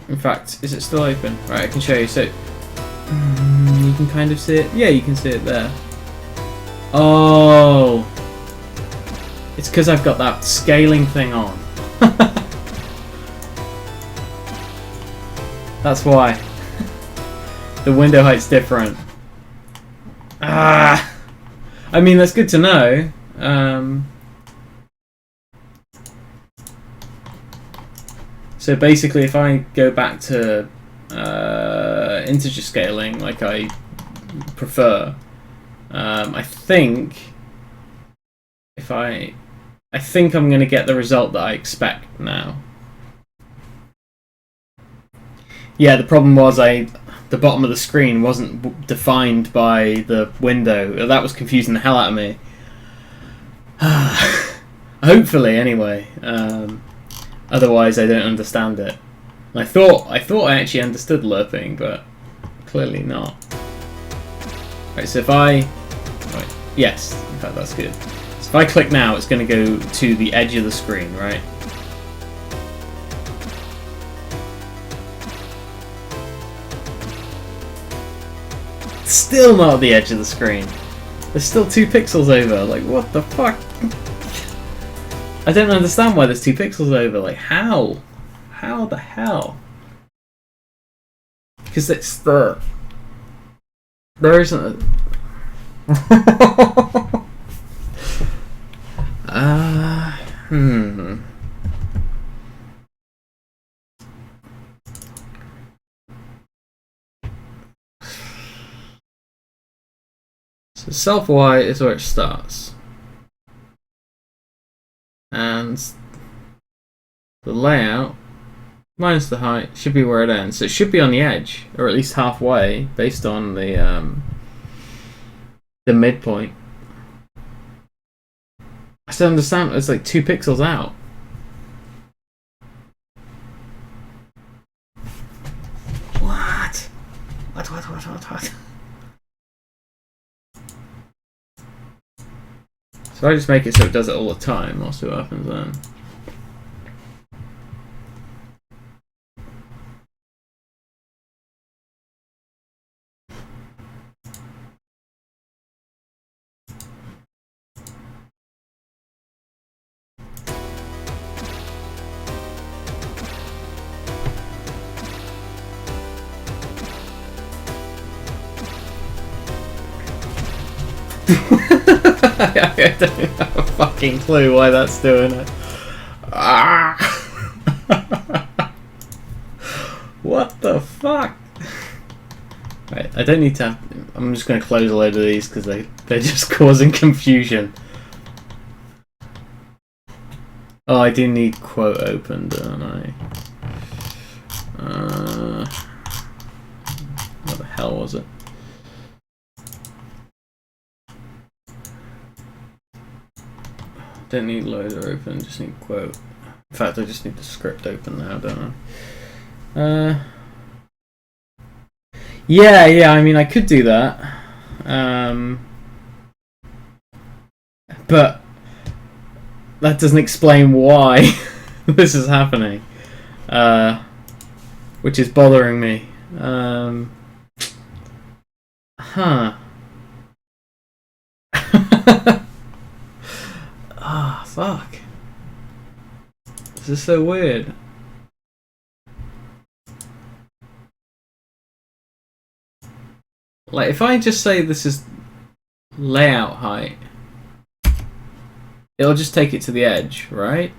in fact, is it still open? Right, I can show you. So you can kind of see it. Yeah, you can see it there. Oh. It's because I've got that scaling thing on. That's why. The window height's different. Ah! I mean, that's good to know. So basically, if I go back to integer scaling, like I prefer, I think if I think I'm going to get the result that I expect now. Yeah, the problem was the bottom of the screen wasn't defined by the window. That was confusing the hell out of me. Hopefully, anyway. Otherwise, I don't understand it. I thought I actually understood lerping, but clearly not. Right, so if I... Right, yes, in fact that's good. So if I click now, it's going to go to the edge of the screen, right? Still not at the edge of the screen. There's still 2 pixels over. Like, what the fuck? I don't understand why there's 2 pixels over. Like, how? How the hell? Because it's the... There isn't a... So self Y is where it starts. And the layout minus the height should be where it ends. So it should be on the edge, or at least halfway, based on the midpoint. I still understand. It's like 2 pixels out. What? What? So I just make it so it does it all the time. I'll see what happens then. I don't have a fucking clue why that's doing it. Ah! What the fuck? Right, I don't need to. I'm just going to close a load of these because they're just causing confusion. Oh, I do need quote open, don't I? What the hell was it? Don't need loader open, just need quote. In fact, I just need the script open now, don't I? Yeah, I mean, I could do that. But that doesn't explain why this is happening. Which is bothering me. Huh. Ah, fuck. This is so weird. Like, if I just say this is layout height, it'll just take it to the edge, right?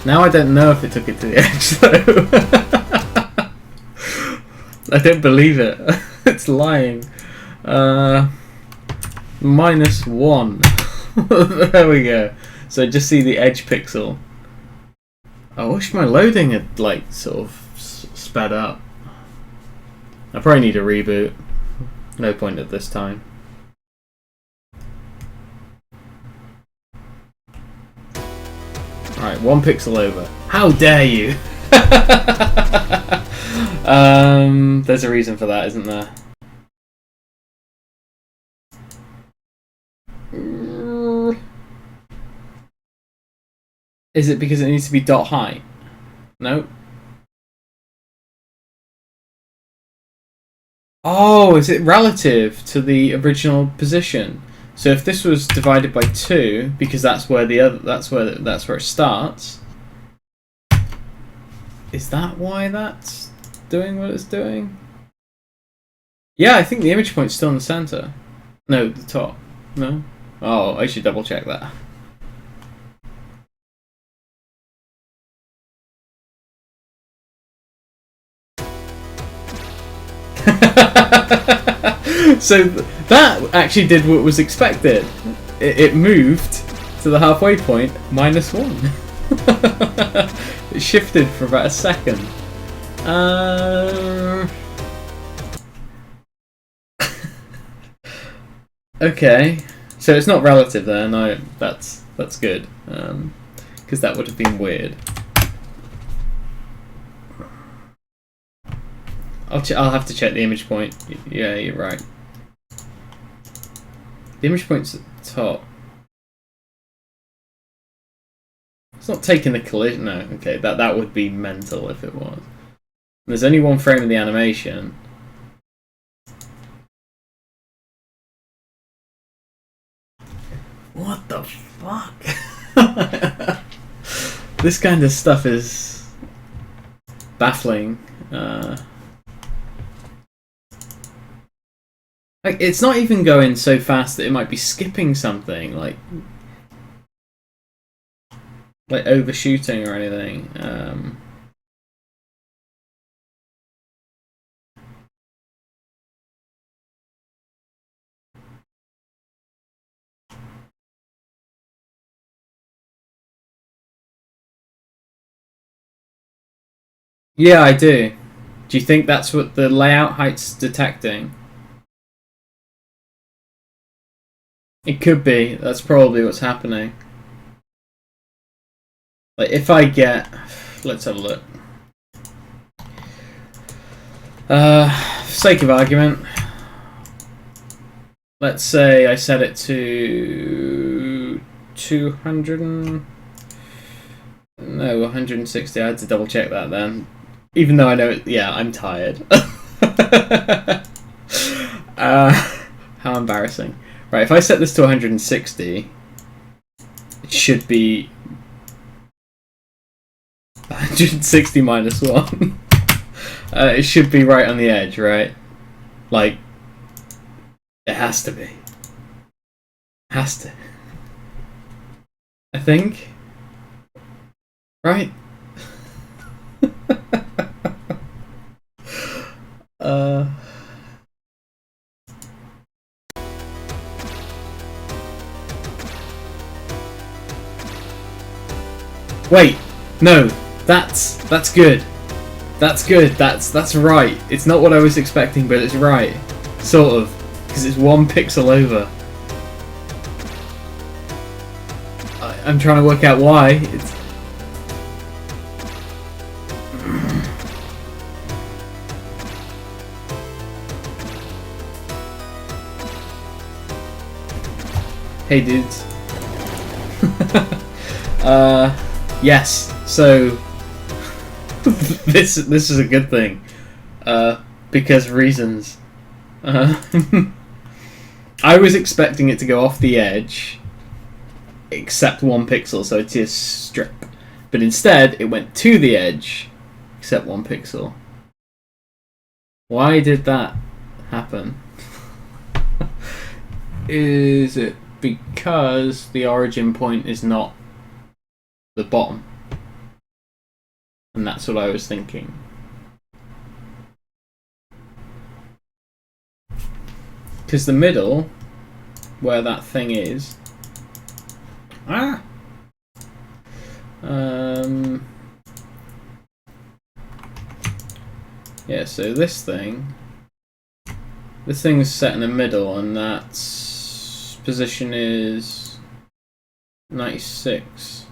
Now I don't know if it took it to the edge, though. I don't believe it. It's lying. -1. There we go. So just see the edge pixel. I wish my loading had, like, sort of sped up. I probably need a reboot. No point at this time. Alright, 1 pixel over. How dare you! There's a reason for that, isn't there? Is it because it needs to be dot height? No. Oh, is it relative to the original position? So if this was divided by 2, because that's where that's where it starts. Is that why that's doing what it's doing? Yeah, I think the image point's still in the center. No, the top. No? Oh, I should double check that. So that actually did what was expected. It moved to the halfway point, -1. It shifted for about a second. Okay, so it's not relative there. No, that's good, because that would have been weird. I'll have to check the image point. Yeah, you're right. The image point's at the top. It's not taking the collision. No, okay, that would be mental if it was. There's only 1 frame of the animation. What the fuck? This kind of stuff is baffling. Like, it's not even going so fast that it might be skipping something, like overshooting or anything. Yeah, I do. Do you think that's what the layout height's detecting? It could be. That's probably what's happening. Like, if I get... Let's have a look. For sake of argument, let's say I set it to 200 no, 160. I had to double check that then. Even though I know it, yeah, I'm tired. How embarrassing. Right, if I set this to 160, it should be 160 minus 1. It should be right on the edge, right? Like, it has to be. Has to. I think. Right? Wait, no, that's good. That's good. That's right. It's not what I was expecting, but it's right, sort of, because it's 1 pixel over. I'm trying to work out why. It's hey dudes. Yes. So this is a good thing, because reasons. I was expecting it to go off the edge, except 1 pixel, so it's a strip. But instead, it went to the edge, except 1 pixel. Why did that happen? Is it because the origin point is not the bottom? And that's what I was thinking. Because the middle, where that thing is... yeah, so this thing's set in the middle, and that's position is 96.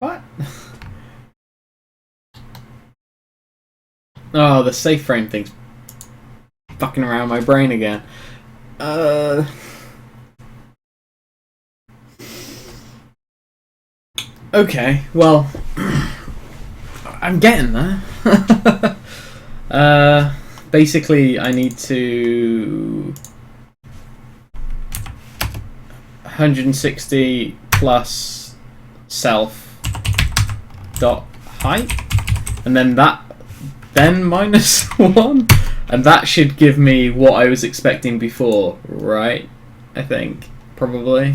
What? Oh, the safe frame thing's fucking around my brain again. Okay, well, I'm getting there. Basically, I need to 160 plus self dot height, and then minus 1, and that should give me what I was expecting before, right? I think, probably.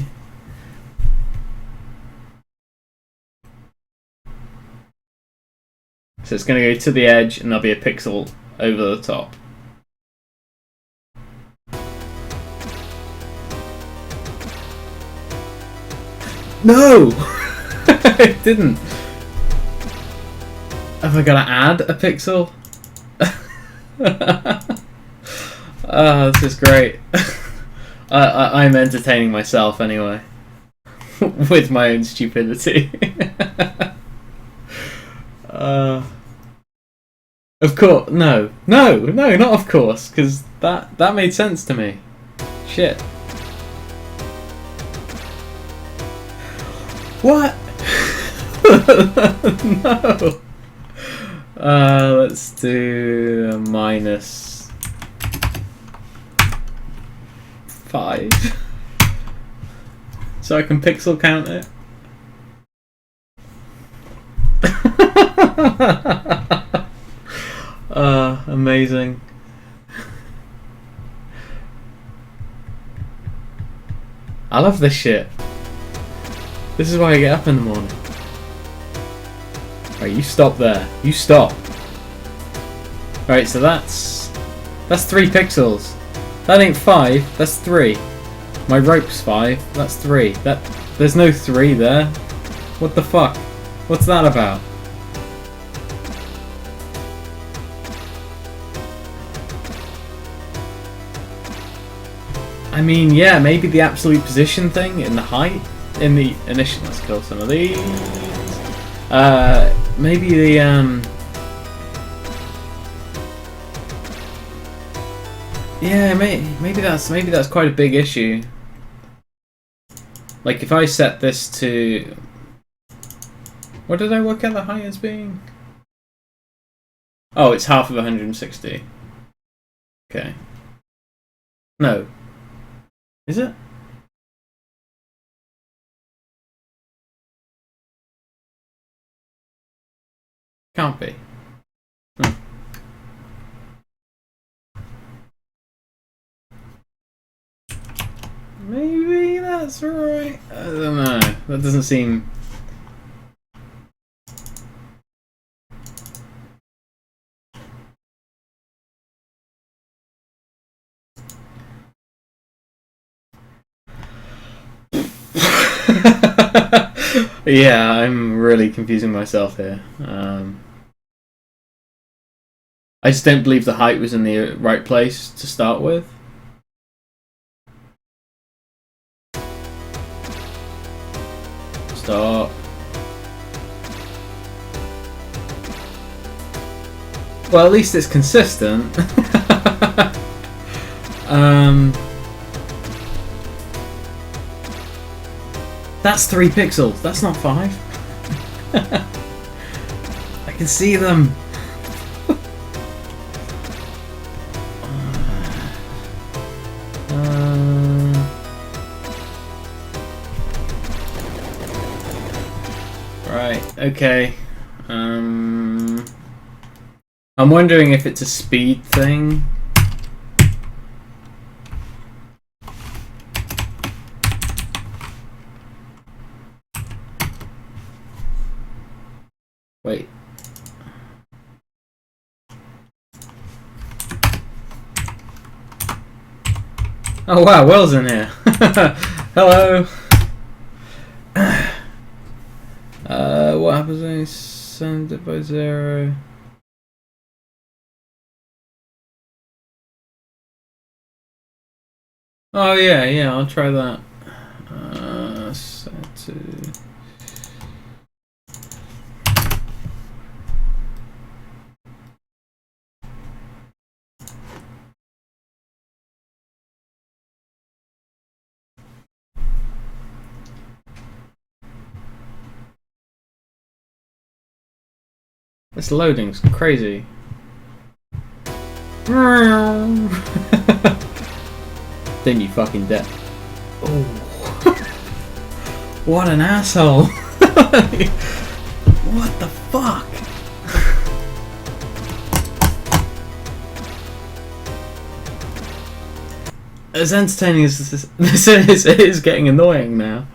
So it's going to go to the edge, and there'll be a pixel over the top. No! It didn't. Have I got to add a pixel? This is great. I'm entertaining myself anyway. With my own stupidity. Of course, no, not of course, because that made sense to me. Shit. What? No. Let's do a minus 5, so I can pixel count it. Amazing. I love this shit. This is why I get up in the morning. Right, you stop there. You stop. Right, so that's 3 pixels. That ain't 5, that's 3. My rope's 5, that's 3. There's no 3 there. What the fuck? What's that about? I mean, yeah, maybe the absolute position thing in the height, in the initial. Let's kill some of these. Maybe the yeah, maybe that's quite a big issue. Like if I set this to, what did I work out the height as being? Oh, it's half of 160. Okay. No. Is it? Can't be. Maybe that's right. I don't know. That doesn't seem... Yeah, I'm really confusing myself here. I just don't believe the height was in the right place to start with. Stop. Well, at least it's consistent. That's 3 pixels. That's not 5. I can see them. Right. Okay. I'm wondering if it's a speed thing. Wait. Oh wow, Will's in here. Hello. What happens when you send it by 0? Oh yeah, I'll try that. Set to... This loading's crazy. Then you fucking dead. Oh. What an asshole. What the fuck? As entertaining as this is, it is getting annoying now.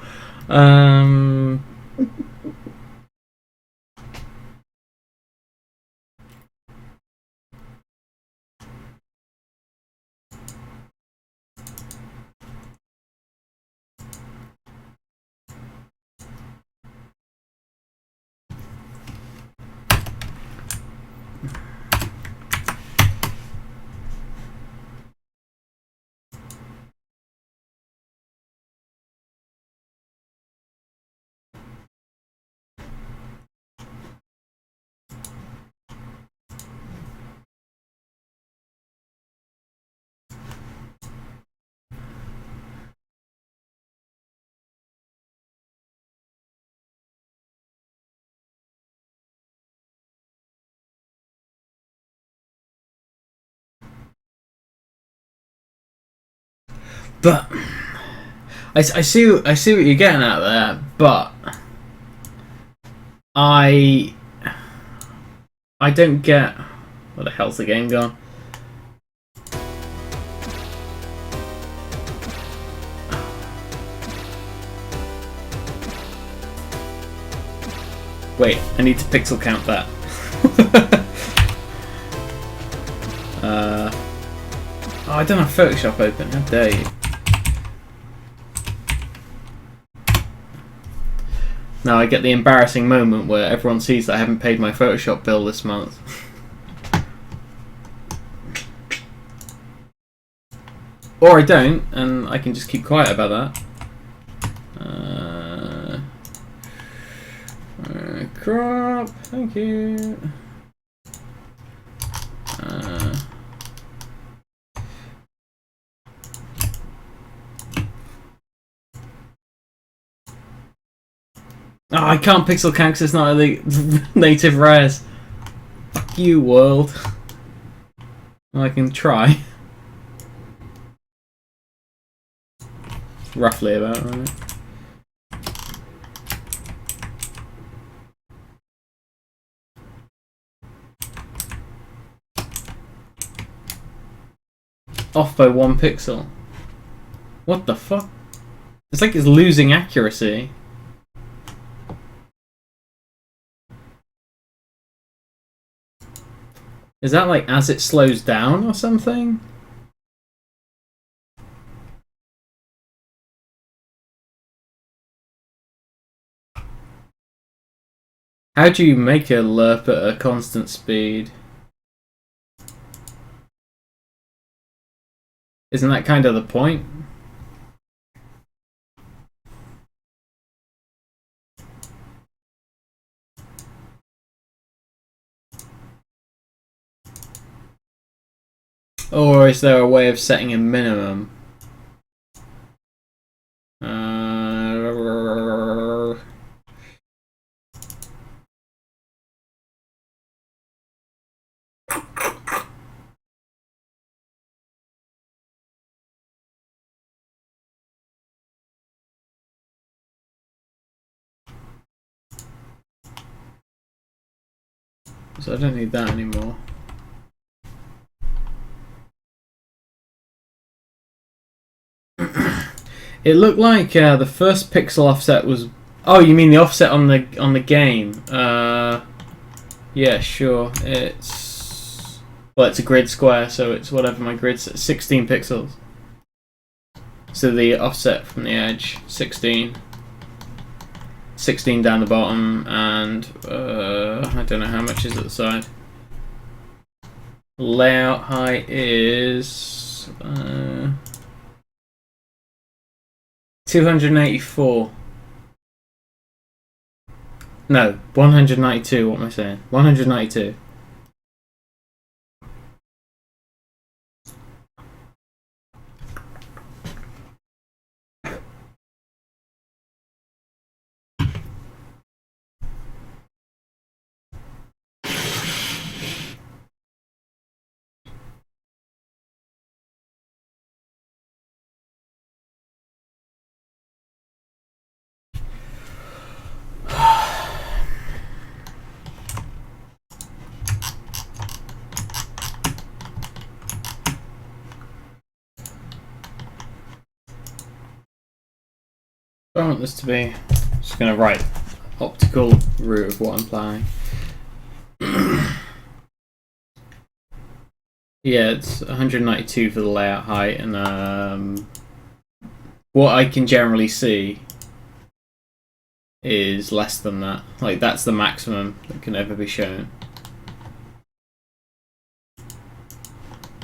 But I see what you're getting at there, but I don't get... Where the hell's the game gone? Wait, I need to pixel count that. Oh, I don't have Photoshop open, how dare you. Now I get the embarrassing moment where everyone sees that I haven't paid my Photoshop bill this month. Or I don't, and I can just keep quiet about that. Crop, thank you. Oh, I can't pixel count because it's not a native res. Fuck you, world. Well, I can try. Roughly about right. Off by 1 pixel. What the fuck? It's like it's losing accuracy. Is that like as it slows down or something? How do you make a lerp at a constant speed? Isn't that kind of the point? Or is there a way of setting a minimum? So I don't need that anymore. It looked like the first pixel offset was. Oh, you mean the offset on the game? Yeah, sure. It's it's a grid square, so it's whatever my grid's at, 16 pixels. So the offset from the edge, 16. 16 down the bottom, and I don't know how much is at the side. Layout height is 284. No, 192. What am I saying? 192. I want this to be. Just gonna write optical root of what I'm planning. Yeah, it's 192 for the layout height, and what I can generally see is less than that. Like, that's the maximum that can ever be shown.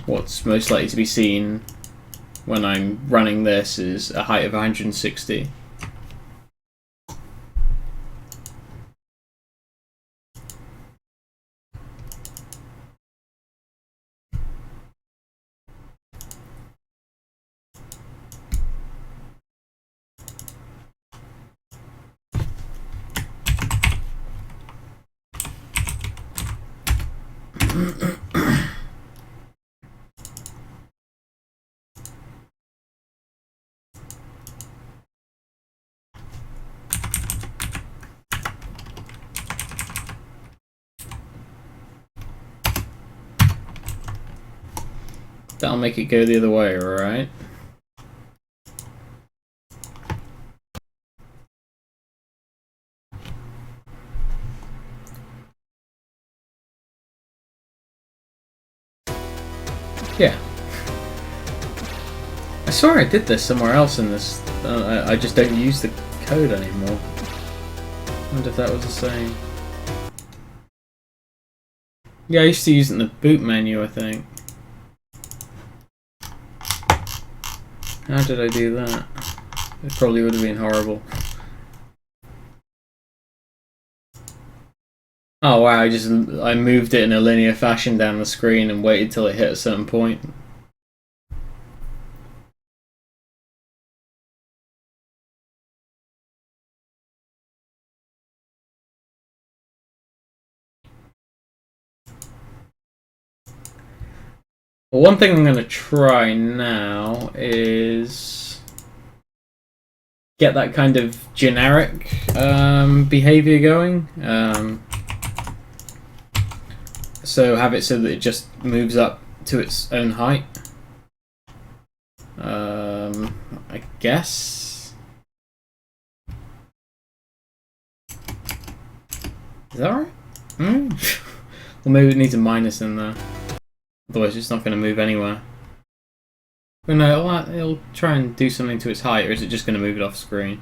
What's most likely to be seen when I'm running this is a height of 160. That'll make it go the other way, alright? Yeah. I swear I did this somewhere else in this. I just don't use the code anymore. I wonder if that was the same. Yeah, I used to use it in the boot menu, I think. How did I do that? It probably would have been horrible. Oh wow, I moved it in a linear fashion down the screen and waited till it hit a certain point. Well, one thing I'm going to try now is get that kind of generic behavior going. So have it so that it just moves up to its own height. I guess. Is that right? Well, maybe it needs a minus in there. Otherwise, it's not going to move anywhere. But no, it'll try and do something to its height, or is it just going to move it off screen?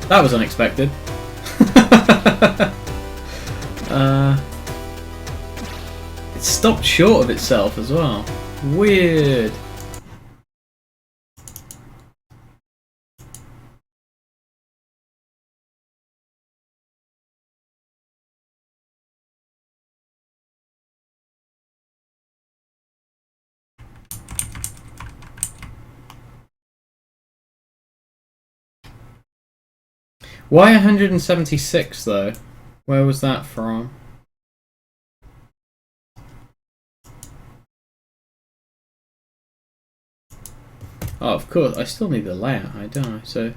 That was unexpected. It stopped short of itself as well. Weird. Why 176 though? Where was that from? Oh, of course, I still need the layout height, don't I? So,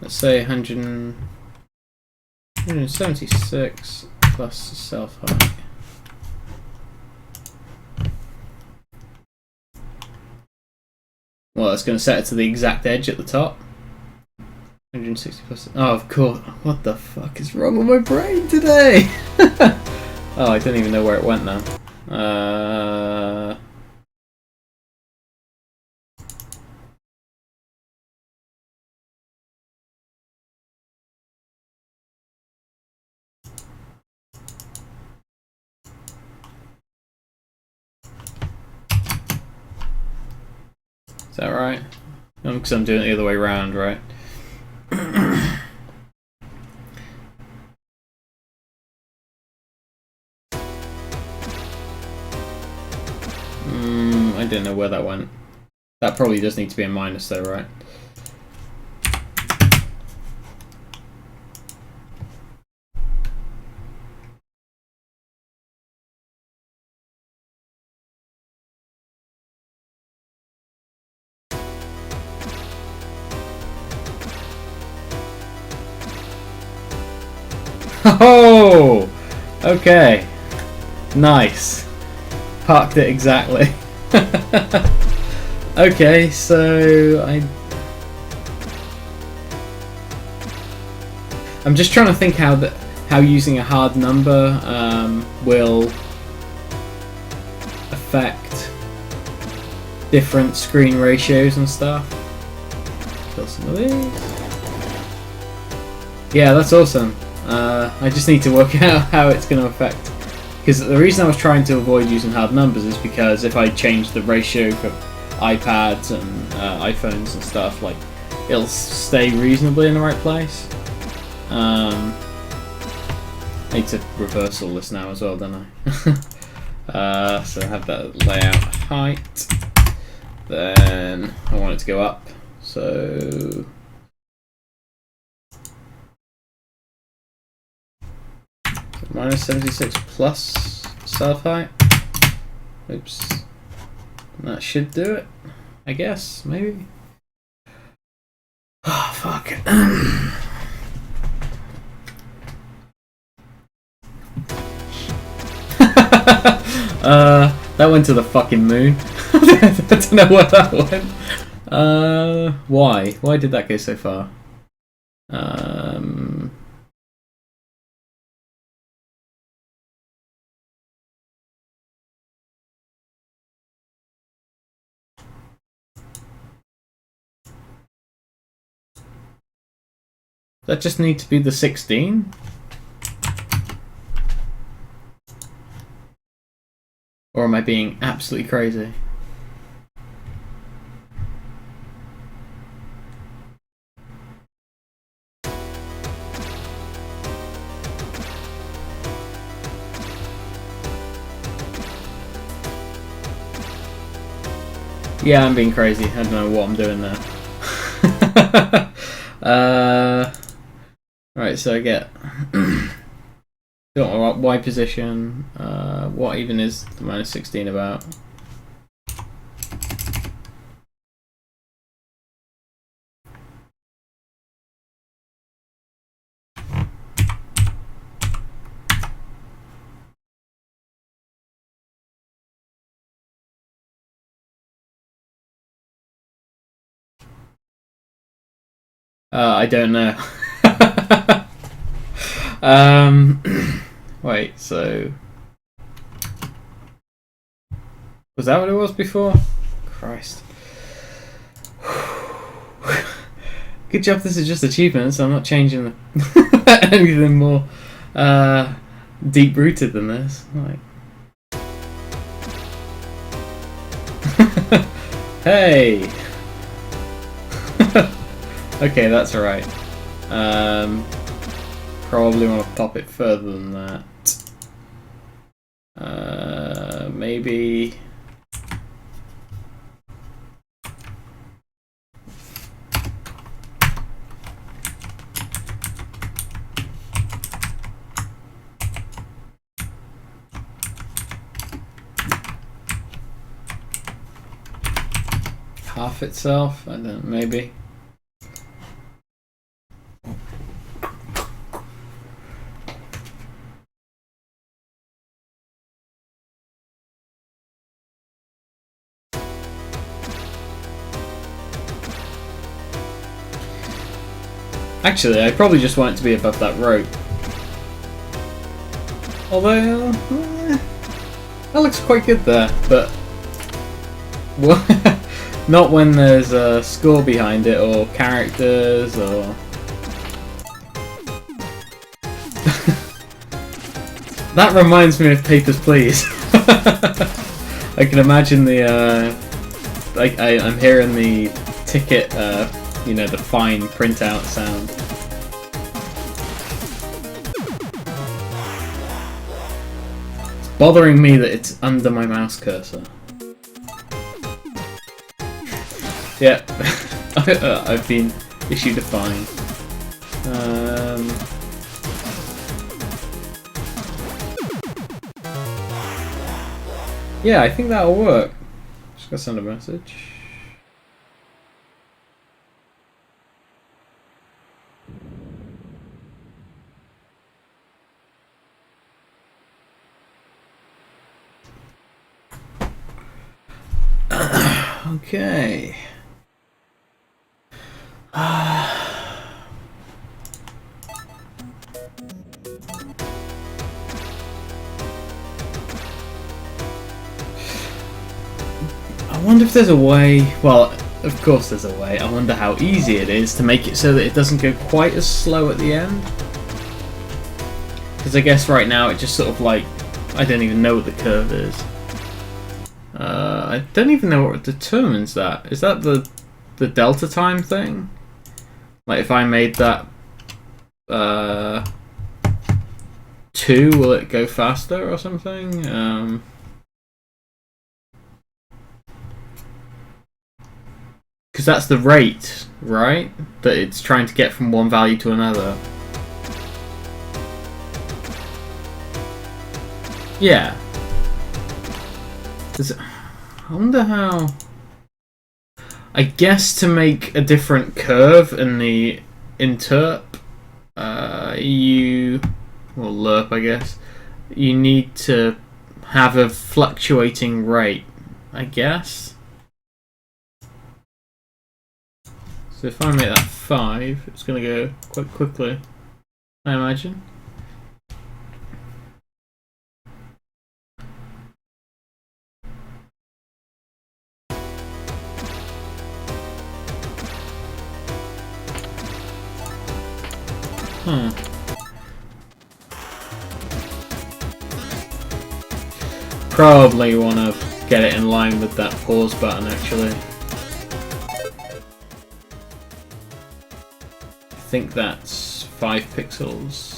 let's say 176 plus self height. Well, that's going to set it to the exact edge at the top. 160 plus. Oh, of course. What the fuck is wrong with my brain today? Oh, I don't even know where it went now. Is that right? Because I'm doing it the other way around, right? I didn't know where that went. That probably does need to be a minus though, right? Oh! Okay. Nice. Parked it exactly. Okay, so I'm just trying to think how using a hard number will affect different screen ratios and stuff. Kill some of these. Yeah, that's awesome. I just need to work out how it's going to affect. Because the reason I was trying to avoid using hard numbers is because if I change the ratio for iPads and iPhones and stuff, like, it'll stay reasonably in the right place. I need to reverse all this now as well, don't I? So I have that layout height. Then I want it to go up. So minus 76 plus self height. Oops. That should do it, I guess, maybe. Oh, fuck. That went to the fucking moon. I don't know where that went. Why? Why did that go so far? That just need to be the 16? Or am I being absolutely crazy? Yeah, I'm being crazy. I don't know what I'm doing there. Right, so I get Don't know what Y position. What even is the -16 about? I don't know. Wait, so was that what it was before? Christ. Good job this is just achievements, I'm not changing anything more deep rooted than this. Like hey! Okay, that's alright. Probably want to pop it further than that. Maybe... half itself? I don't know, maybe. Actually, I probably just want it to be above that rope. Although, that looks quite good there, but not when there's a score behind it or characters or... That reminds me of Papers, Please. I can imagine the I'm hearing the ticket, you know, the fine printout sound. It's bothering me that it's under my mouse cursor. Yeah, I've been issued a fine. Yeah, I think that'll work. Just gotta send a message. Okay. I wonder if there's a way. Well, of course there's a way. I wonder how easy it is to make it so that it doesn't go quite as slow at the end. Because I guess right now it just sort of like, I don't even know what the curve is. I don't even know what determines that. Is that the delta time thing? Like if I made that 2, will it go faster or something? Because that's the rate, right? That it's trying to get from one value to another. Yeah. I wonder how... I guess to make a different curve in the interp, well, lerp, I guess, you need to have a fluctuating rate, I guess. So if I make that 5, it's going to go quite quickly, I imagine. Probably want to get it in line with that pause button, actually. I think that's 5 pixels.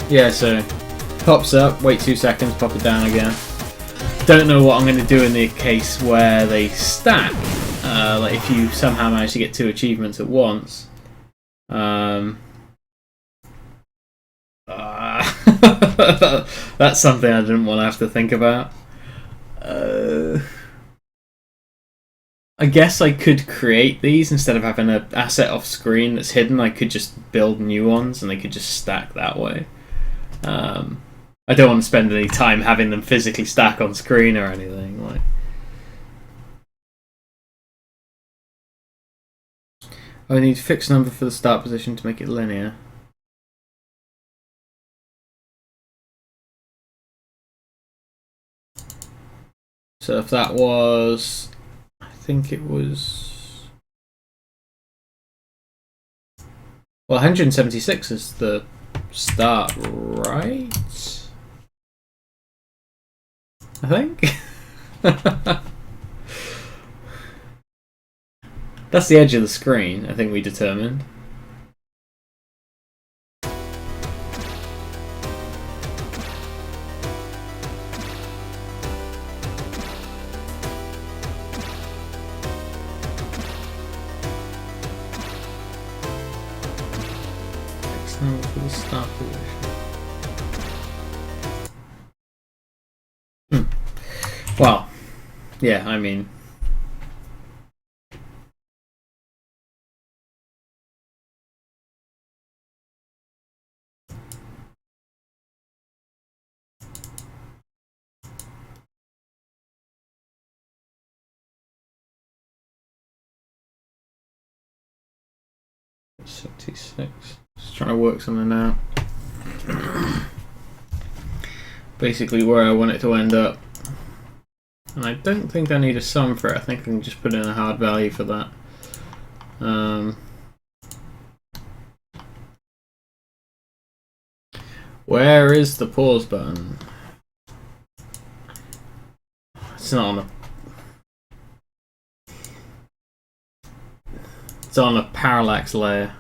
Yeah, so Pops up, wait 2 seconds, pop it down again. Don't know what I'm going to do in the case where they stack. Like if you somehow manage to get 2 achievements at once. That's something I didn't want to have to think about. I guess I could create these instead of having an asset off screen that's hidden. I could just build new ones and they could just stack that way. I don't want to spend any time having them physically stack on screen or anything. Like, I need a fixed number for the start position to make it linear. So if that was, I think it was, well, 176 is the start, right? I think. That's the edge of the screen, I think we determined. For the start position. Well, yeah, I mean, $76. Just trying to work something out. Basically where I want it to end up. And I don't think I need a sum for it. I think I can just put in a hard value for that. Where is the pause button? It's not on a... It's on a parallax layer.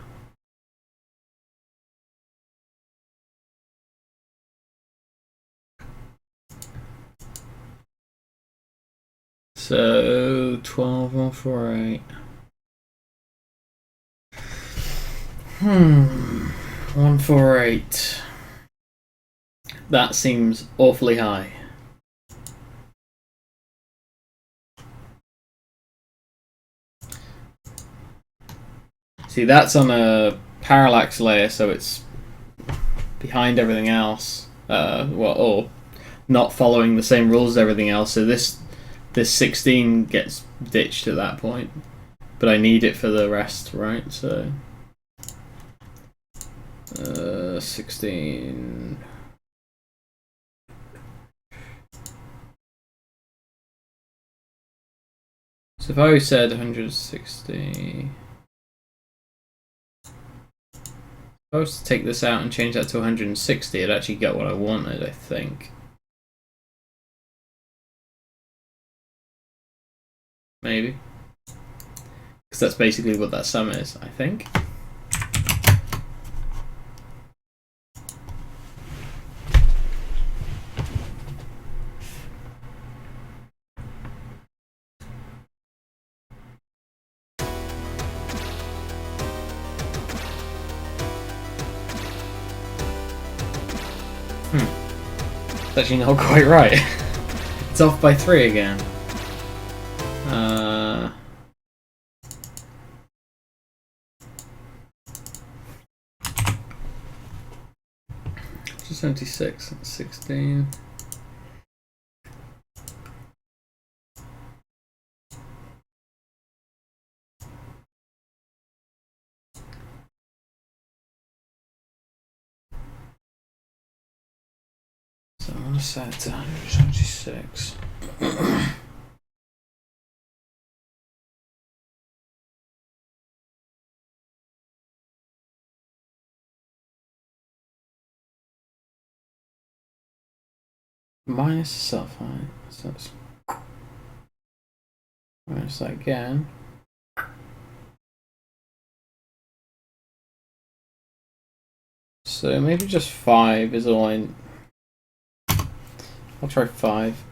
So 12.148. 148. That seems awfully high. See, that's on a parallax layer, so it's behind everything else. Well, or not following the same rules as everything else. So this 16 gets ditched at that point, but I need it for the rest, right? So 16. So if I said 160, if I was to take this out and change that to 160, I'd actually get what I wanted, I think. Maybe. Because that's basically what that sum is, I think. It's actually not quite right. It's off by 3 again. Just 76, 16. So I'm going to set it to 176. Minus self height. So that's minus that again. So maybe just 5 is all I I'll try 5.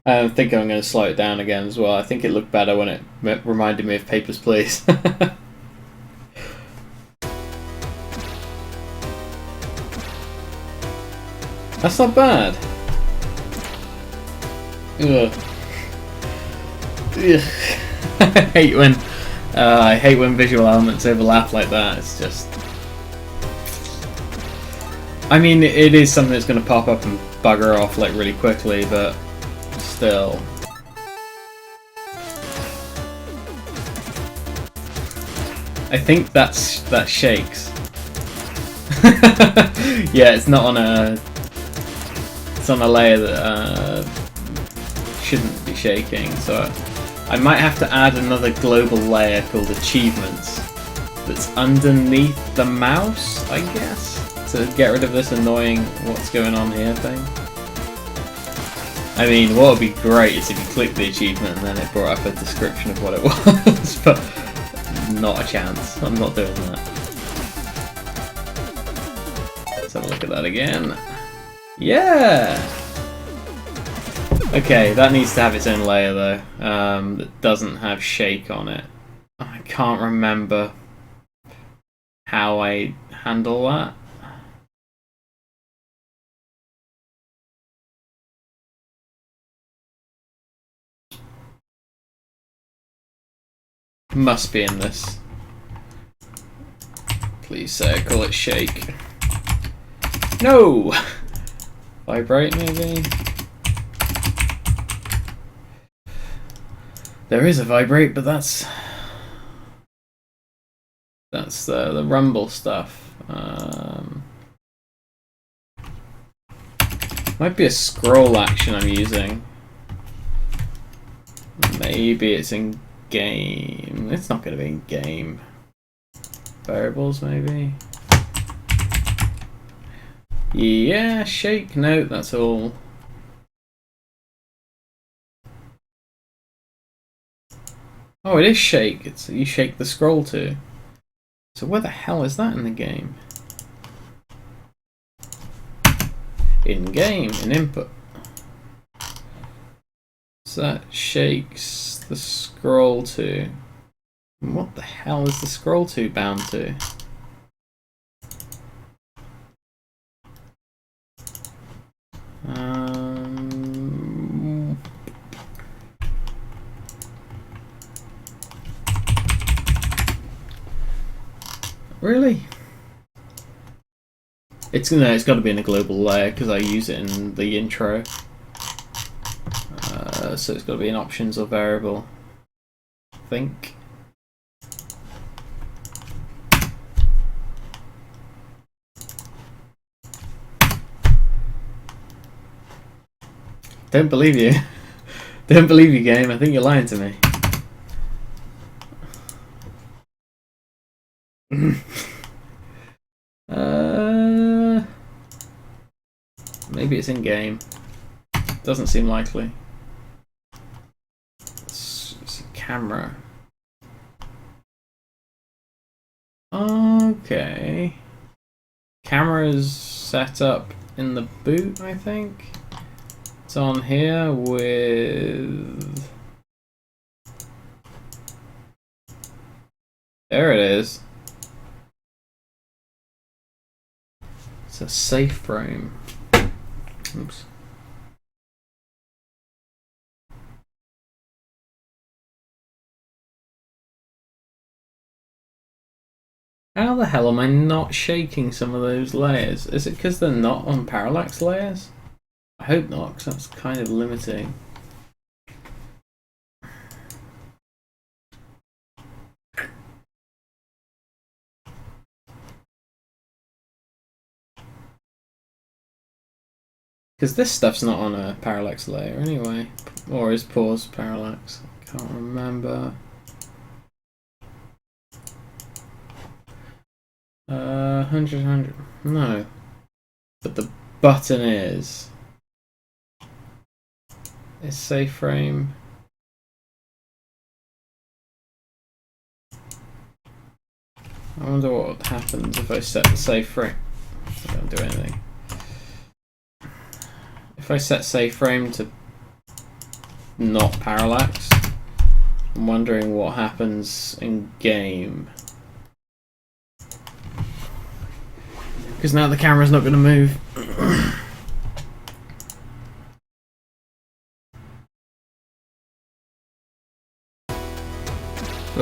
I think I'm going to slow it down again as well. I think it looked better when it reminded me of Papers, Please. That's not bad. Ugh. Ugh. I hate when visual elements overlap like that. It's just... I mean, it is something that's going to pop up and bugger off like really quickly, but still. I think that shakes. Yeah, it's not on a... It's on a layer that shouldn't be shaking, so I might have to add another global layer called Achievements that's underneath the mouse, I guess, to get rid of this annoying what's going on here thing. I mean, what would be great is if you click the achievement and then it brought up a description of what it was, but not a chance. I'm not doing that. Let's have a look at that again. Yeah! Okay, that needs to have its own layer though, that doesn't have shake on it. I can't remember how I handle that. Must be in this. Please say I call it shake. No! Vibrate, maybe? There is a vibrate, but that's the rumble stuff. Might be a scroll action I'm using. Maybe it's in game. It's not going to be in game. Variables, maybe. Yeah, shake. No, that's all. Oh, it is shake. It's you shake the scroll to. So where the hell is that in the game? In game, in input. So that shakes the scroll to. What the hell is the scroll to bound to? Really? It's got to be in a global layer because I use it in the intro. So it's got to be in options or variable. I think. Don't believe you. Don't believe you, game. I think you're lying to me. Maybe it's in game. Doesn't seem likely. It's a camera. Okay. Camera's set up in the boot, I think. It's on here with... There it is. It's a safe frame. Oops. How the hell am I not shaking some of those layers? Is it because they're not on parallax layers? I hope not, because that's kind of limiting. Because this stuff's not on a parallax layer anyway. Or is pause parallax? I can't remember. 100. No. But the button is safe frame. I wonder what happens if I set the safe frame. I don't do anything. If I set save frame to not parallax, I'm wondering what happens in game. Because now the camera's not going to move.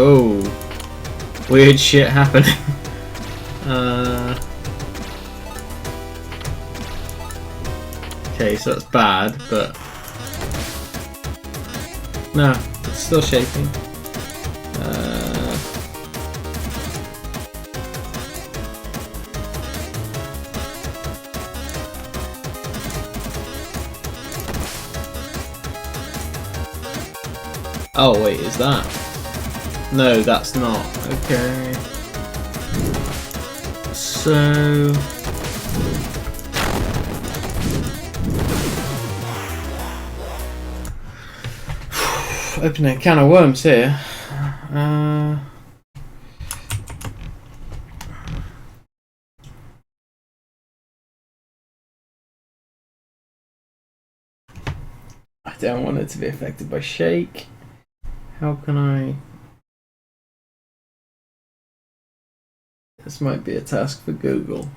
Oh, weird shit happening. Okay, so that's bad, but no, it's still shaking. Oh wait, is that? No, that's not. Okay. So opening a can of worms here. I don't want it to be affected by shake. How can I? This might be a task for Google.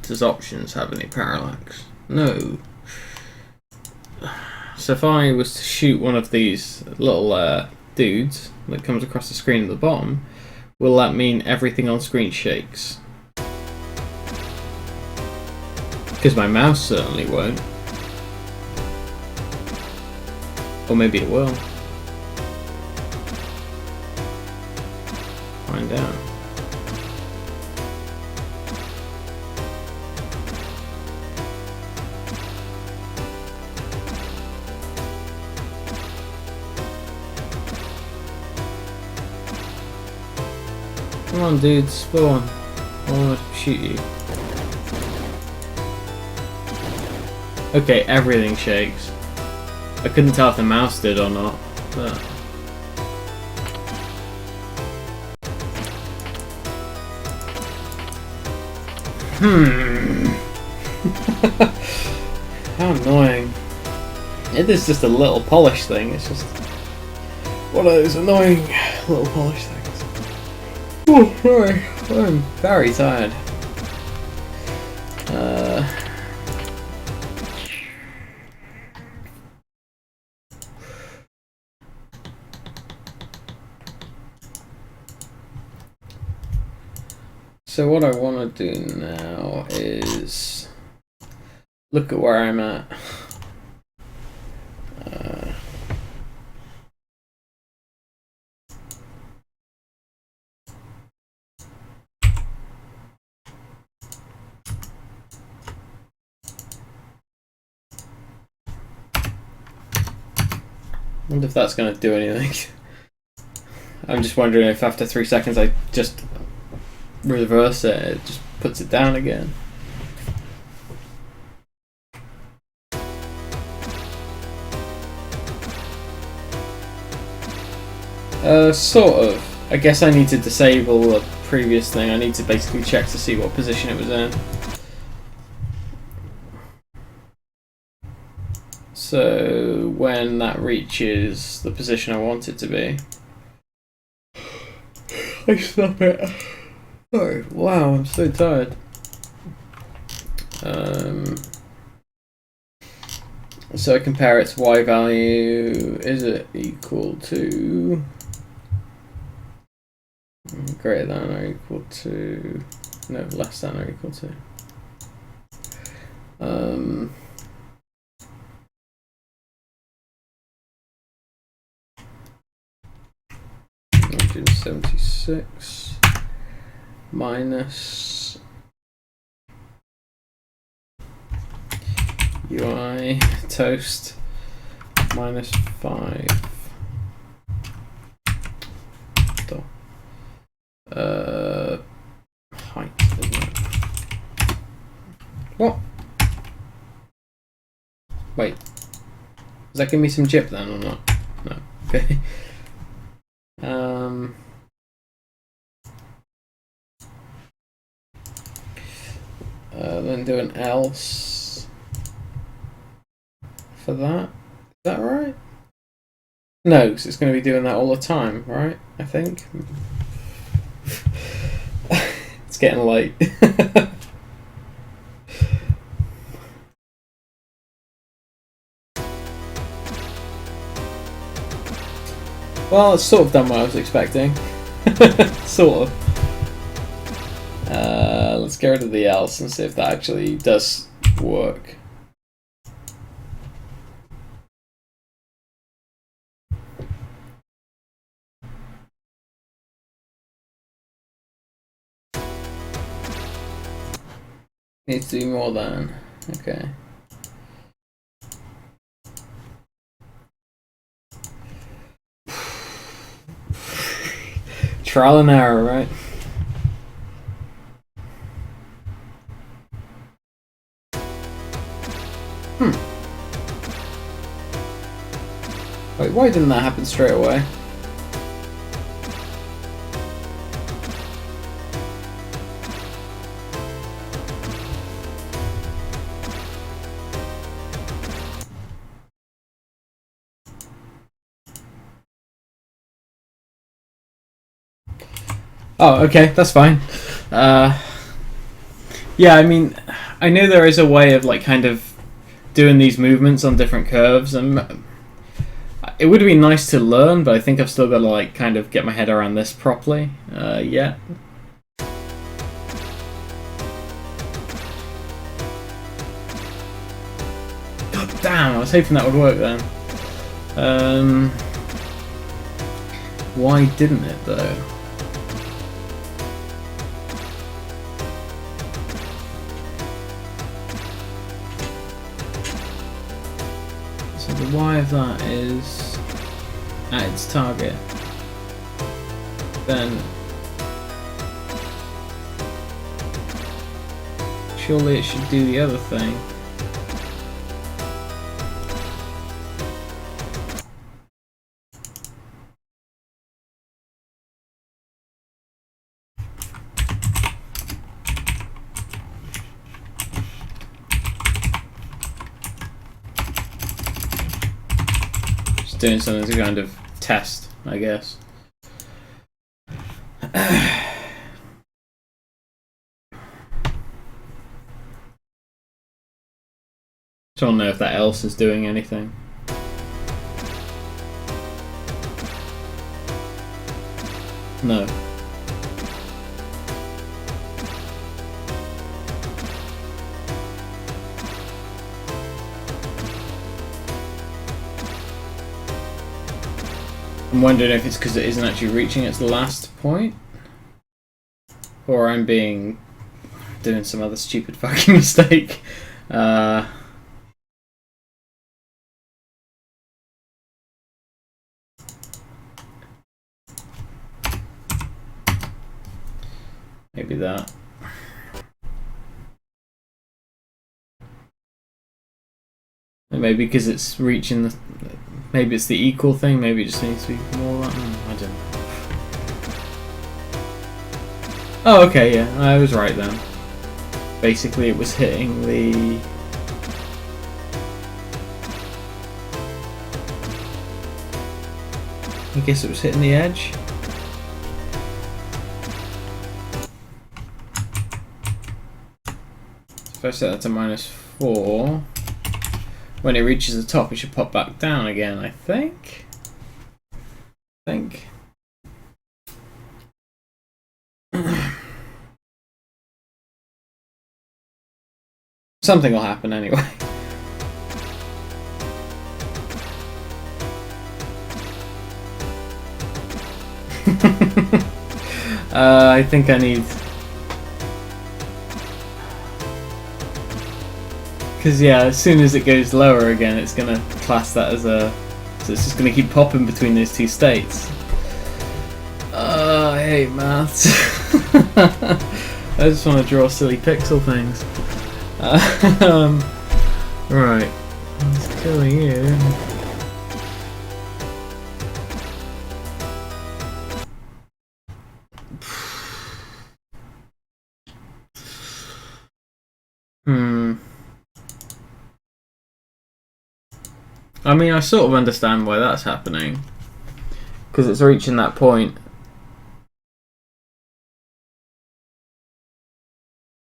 Does options have any parallax? No. So if I was to shoot one of these little dudes that comes across the screen at the bottom, will that mean everything on screen shakes? Because my mouse certainly won't. Or maybe it will. Find out. Come on, dude, spawn. I want to shoot you. Okay, everything shakes. I couldn't tell if the mouse did or not, but... How annoying. It is just a little polish thing, it's just... one of those annoying little polish things. Oh, sorry. I'm very tired. So what I want to do now is look at where I'm at. I wonder if that's going to do anything. I'm just wondering if after 3 seconds I just reverse it, it just puts it down again. Sort of. I guess I need to disable the previous thing. I need to basically check to see what position it was in. So when that reaches the position I want it to be, I stop it. Oh, wow, I'm so tired. So I compare its Y value. Is it equal to greater than or equal to? No, less than or equal to. 176 minus UI toast minus 5. Height, isn't it? What? Does that give me some jip then or not? No. Okay. Then do an else for that. Is that right? No, because it's going to be doing that all the time, right? I think. It's getting late. Well, it's sort of done what I was expecting. Sort of. Let's get rid of the else and see if that actually does work. Needs to do more than. Okay. Trial and error, right? Wait, why didn't that happen straight away? Oh, okay, that's fine. Yeah, I mean, I know there is a way of like kind of doing these movements on different curves, and it would be nice to learn, but I think I've still got to like kind of get my head around this properly. Yeah. God damn! I was hoping that would work then. Why didn't it though? So the Y of that is at its target. Then surely it should do the other thing. Doing something to kind of test, I guess. Don't know if that else is doing anything. No. I'm wondering if it's because it isn't actually reaching its last point, or I'm doing some other stupid fucking mistake. Maybe that. Maybe because it's reaching the. Maybe it's the equal thing, maybe it just needs to be more like. I don't know. Oh, okay, yeah, I was right then. Basically, it was hitting the. I guess it was hitting the edge. If I set that to -4. When it reaches the top, it should pop back down again, I think. Something will happen anyway. I think I need. Because yeah, as soon as it goes lower again, it's gonna class that as a. So it's just gonna keep popping between those two states. I hate maths. I just want to draw silly pixel things. Right, let's kill you. I mean, I sort of understand why that's happening. Because it's reaching that point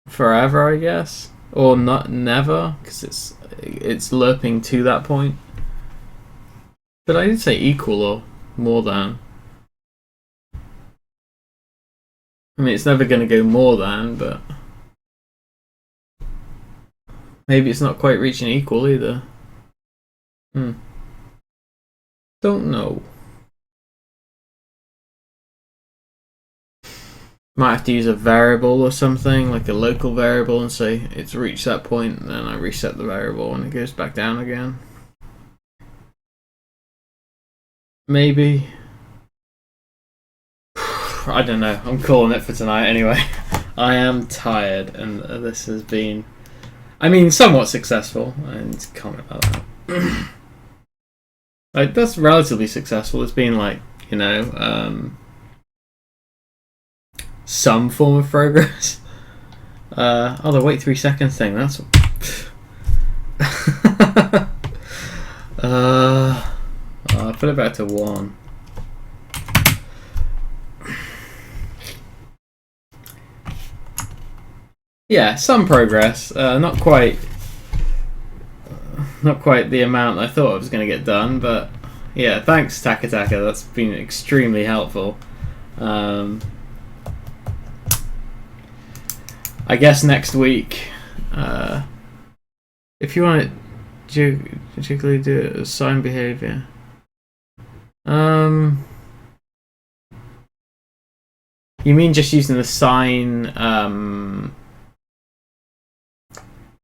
forever, I guess. Or not, never, because it's lerping to that point. But I did say equal or more than. I mean, it's never going to go more than, but maybe it's not quite reaching equal either. Don't know. Might have to use a variable or something, like a local variable, and say it's reached that point, and then I reset the variable and it goes back down again. Maybe. I don't know. I'm calling it for tonight anyway. I am tired, and this has been, I mean, somewhat successful. I need to comment about that. Like, that's relatively successful. It's been like, you know, some form of progress. Oh, the wait 3 seconds thing. That's. I'll put it back to 1. Yeah, some progress. Not quite the amount I thought I was going to get done, but yeah, thanks Taka Taka. That's been extremely helpful. I guess next week, if you want to particularly do it as sign behavior. You mean just using the sign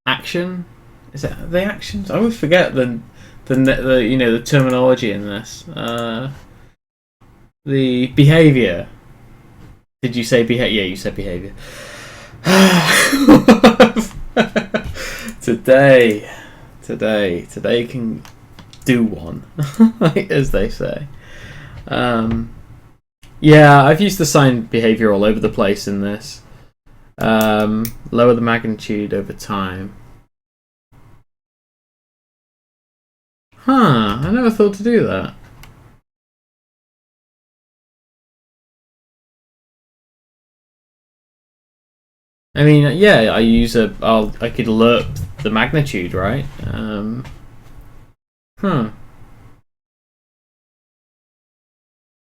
action? Is that the actions? I always forget the you know, the terminology in this. The behavior. Did you say behavior? Yeah, you said behavior. Today can do one, as they say. Yeah, I've used the sign behavior all over the place in this. Lower the magnitude over time. I never thought to do that. I mean, yeah, I could lerp the magnitude, right?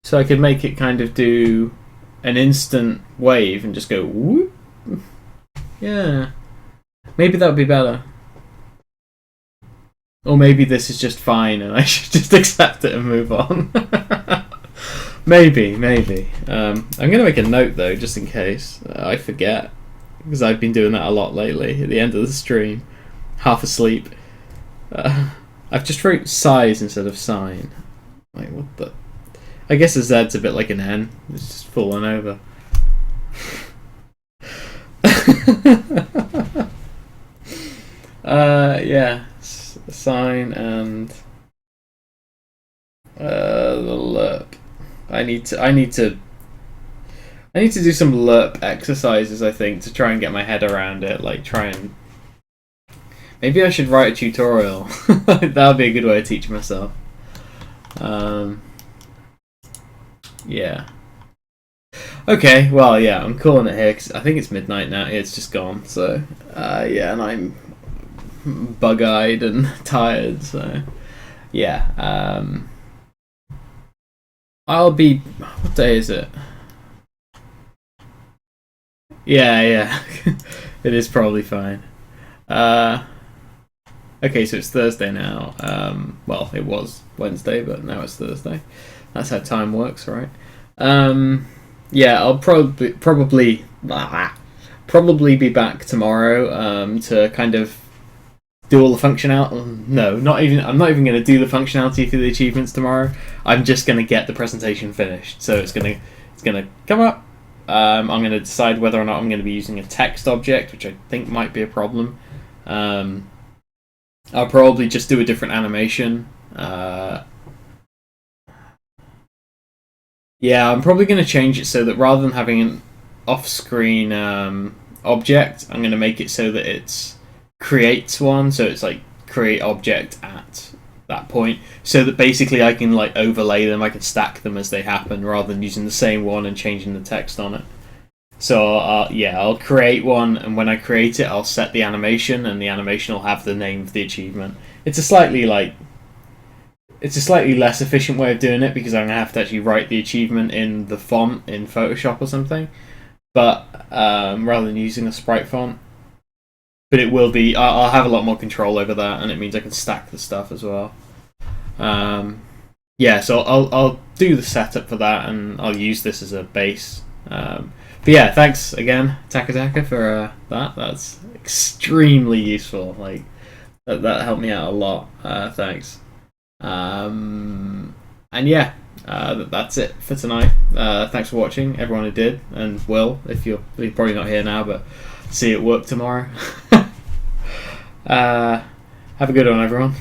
So I could make it kind of do an instant wave and just go whoop. Yeah. Maybe that would be better. Or maybe this is just fine and I should just accept it and move on. Maybe. I'm going to make a note though, just in case I forget. Because I've been doing that a lot lately at the end of the stream. Half asleep. I've just wrote size instead of sign. Like, what the... I guess a Z's a bit like an N. It's just fallen over. Yeah. Sign and the lerp. I need to do some lerp exercises, I think, to try and get my head around it. Like, maybe I should write a tutorial. That would be a good way to teach myself. Yeah. Okay, well, yeah, I'm calling it here because I think it's midnight now. It's just gone. So, yeah, and I'm bug-eyed and tired. So, yeah. I'll be... What day is it? Yeah. It is probably fine. Okay, so it's Thursday now. Well, it was Wednesday, but now it's Thursday. That's how time works, right? Yeah, I'll probably be back tomorrow to kind of do all the functionality. No, I'm not even going to do the functionality for the achievements tomorrow. I'm just going to get the presentation finished. So it's going to come up. I'm going to decide whether or not I'm going to be using a text object, which I think might be a problem. I'll probably just do a different animation. Yeah, I'm probably going to change it so that rather than having an off-screen object, I'm going to make it so that it creates one. So it's like create object at that point, so that basically I can like overlay them, I can stack them as they happen rather than using the same one and changing the text on it. So I'll create one, and when I create it, I'll set the animation, and the animation will have the name of the achievement. It's a slightly less efficient way of doing it because I'm gonna have to actually write the achievement in the font in Photoshop or something, but rather than using a sprite font. But it will be. I'll have a lot more control over that, and it means I can stack the stuff as well. So I'll do the setup for that, and I'll use this as a base. But yeah, thanks again, Taka, for that. That's extremely useful. Like that helped me out a lot. Thanks. And yeah, that's it for tonight. Thanks for watching, everyone who did, and Will, if you're probably not here now, but see you at work tomorrow. Have a good one, everyone.